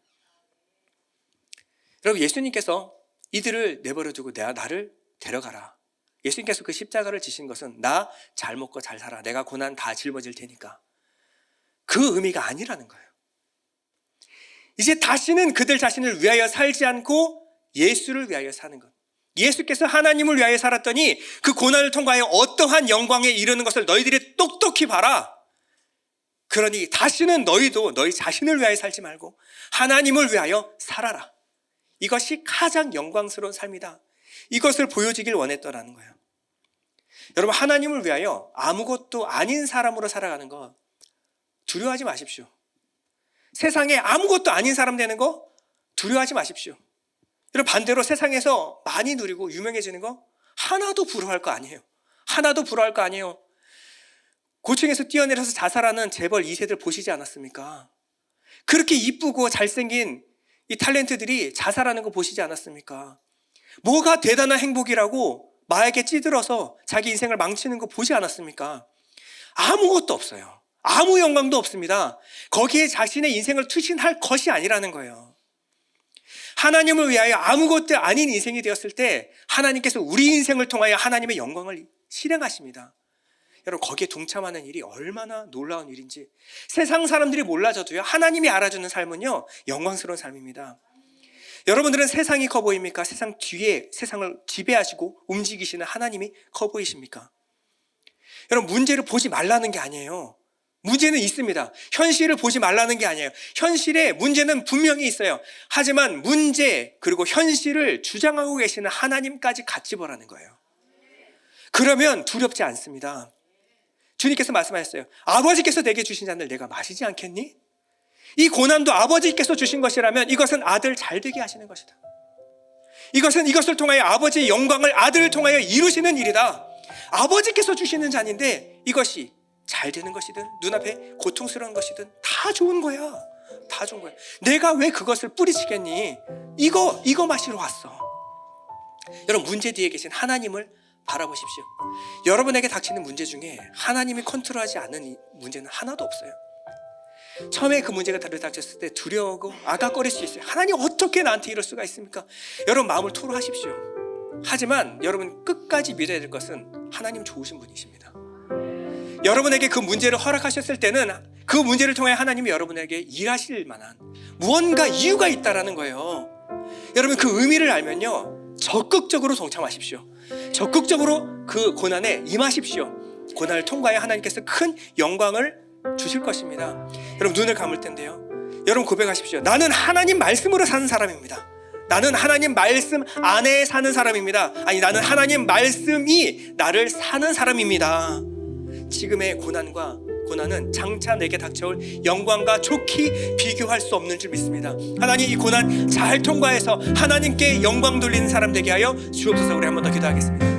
여러분, 예수님께서 이들을 내버려 두고 나를 데려가라. 예수님께서 그 십자가를 지신 것은 나 잘 먹고 잘 살아, 내가 고난 다 짊어질 테니까, 그 의미가 아니라는 거예요. 이제 다시는 그들 자신을 위하여 살지 않고 예수를 위하여 사는 것. 예수께서 하나님을 위하여 살았더니 그 고난을 통과하여 어떠한 영광에 이르는 것을 너희들이 똑똑히 봐라. 그러니 다시는 너희도 너희 자신을 위하여 살지 말고 하나님을 위하여 살아라. 이것이 가장 영광스러운 삶이다. 이것을 보여주길 원했더라는 거예요. 여러분, 하나님을 위하여 아무것도 아닌 사람으로 살아가는 거 두려워하지 마십시오. 세상에 아무것도 아닌 사람 되는 거 두려워하지 마십시오. 여러분, 반대로 세상에서 많이 누리고 유명해지는 거 하나도 부러워할 거 아니에요. 하나도 부러워할 거 아니에요. 고층에서 뛰어내려서 자살하는 재벌 2세들 보시지 않았습니까? 그렇게 이쁘고 잘생긴 이 탤런트들이 자살하는 거 보시지 않았습니까? 뭐가 대단한 행복이라고 마약에 찌들어서 자기 인생을 망치는 거 보지 않았습니까? 아무것도 없어요. 아무 영광도 없습니다. 거기에 자신의 인생을 투신할 것이 아니라는 거예요. 하나님을 위하여 아무것도 아닌 인생이 되었을 때 하나님께서 우리 인생을 통하여 하나님의 영광을 실행하십니다. 여러분, 거기에 동참하는 일이 얼마나 놀라운 일인지 세상 사람들이 몰라줘도요, 하나님이 알아주는 삶은요, 영광스러운 삶입니다. 여러분들은 세상이 커 보입니까? 세상 뒤에 세상을 지배하시고 움직이시는 하나님이 커 보이십니까? 여러분, 문제를 보지 말라는 게 아니에요. 문제는 있습니다. 현실을 보지 말라는 게 아니에요. 현실에 문제는 분명히 있어요. 하지만 문제 그리고 현실을 주장하고 계시는 하나님까지 같이 보라는 거예요. 그러면 두렵지 않습니다. 주님께서 말씀하셨어요. 아버지께서 내게 주신 잔을 내가 마시지 않겠니? 이 고난도 아버지께서 주신 것이라면 이것은 아들 잘 되게 하시는 것이다. 이것을 통하여 아버지의 영광을 아들을 통하여 이루시는 일이다. 아버지께서 주시는 잔인데 이것이 잘 되는 것이든 눈앞에 고통스러운 것이든 다 좋은 거야. 다 좋은 거야. 내가 왜 그것을 뿌리치겠니? 이거 마시러 왔어. 여러분, 문제 뒤에 계신 하나님을 바라보십시오. 여러분에게 닥치는 문제 중에 하나님이 컨트롤하지 않는 문제는 하나도 없어요. 처음에 그 문제가 닥쳤을 때 두려워하고 아각거릴 수 있어요. 하나님, 어떻게 나한테 이럴 수가 있습니까? 여러분, 마음을 토로하십시오. 하지만 여러분, 끝까지 믿어야 될 것은 하나님 좋으신 분이십니다. 여러분에게 그 문제를 허락하셨을 때는 그 문제를 통해 하나님이 여러분에게 일하실 만한 무언가 이유가 있다라는 거예요. 여러분, 그 의미를 알면요, 적극적으로 동참하십시오. 적극적으로 그 고난에 임하십시오. 고난을 통과해 하나님께서 큰 영광을 주실 것입니다. 여러분, 눈을 감을 텐데요, 여러분 고백하십시오. 나는 하나님 말씀으로 사는 사람입니다. 나는 하나님 말씀 안에 사는 사람입니다. 아니, 나는 하나님 말씀이 나를 사는 사람입니다. 지금의 고난은 장차 내게 닥쳐올 영광과 좋게 비교할 수 없는 줄 믿습니다. 하나님, 이 고난 잘 통과해서 하나님께 영광 돌리는 사람 되게 하여 주옵소서. 우리 한 번 더 기도하겠습니다.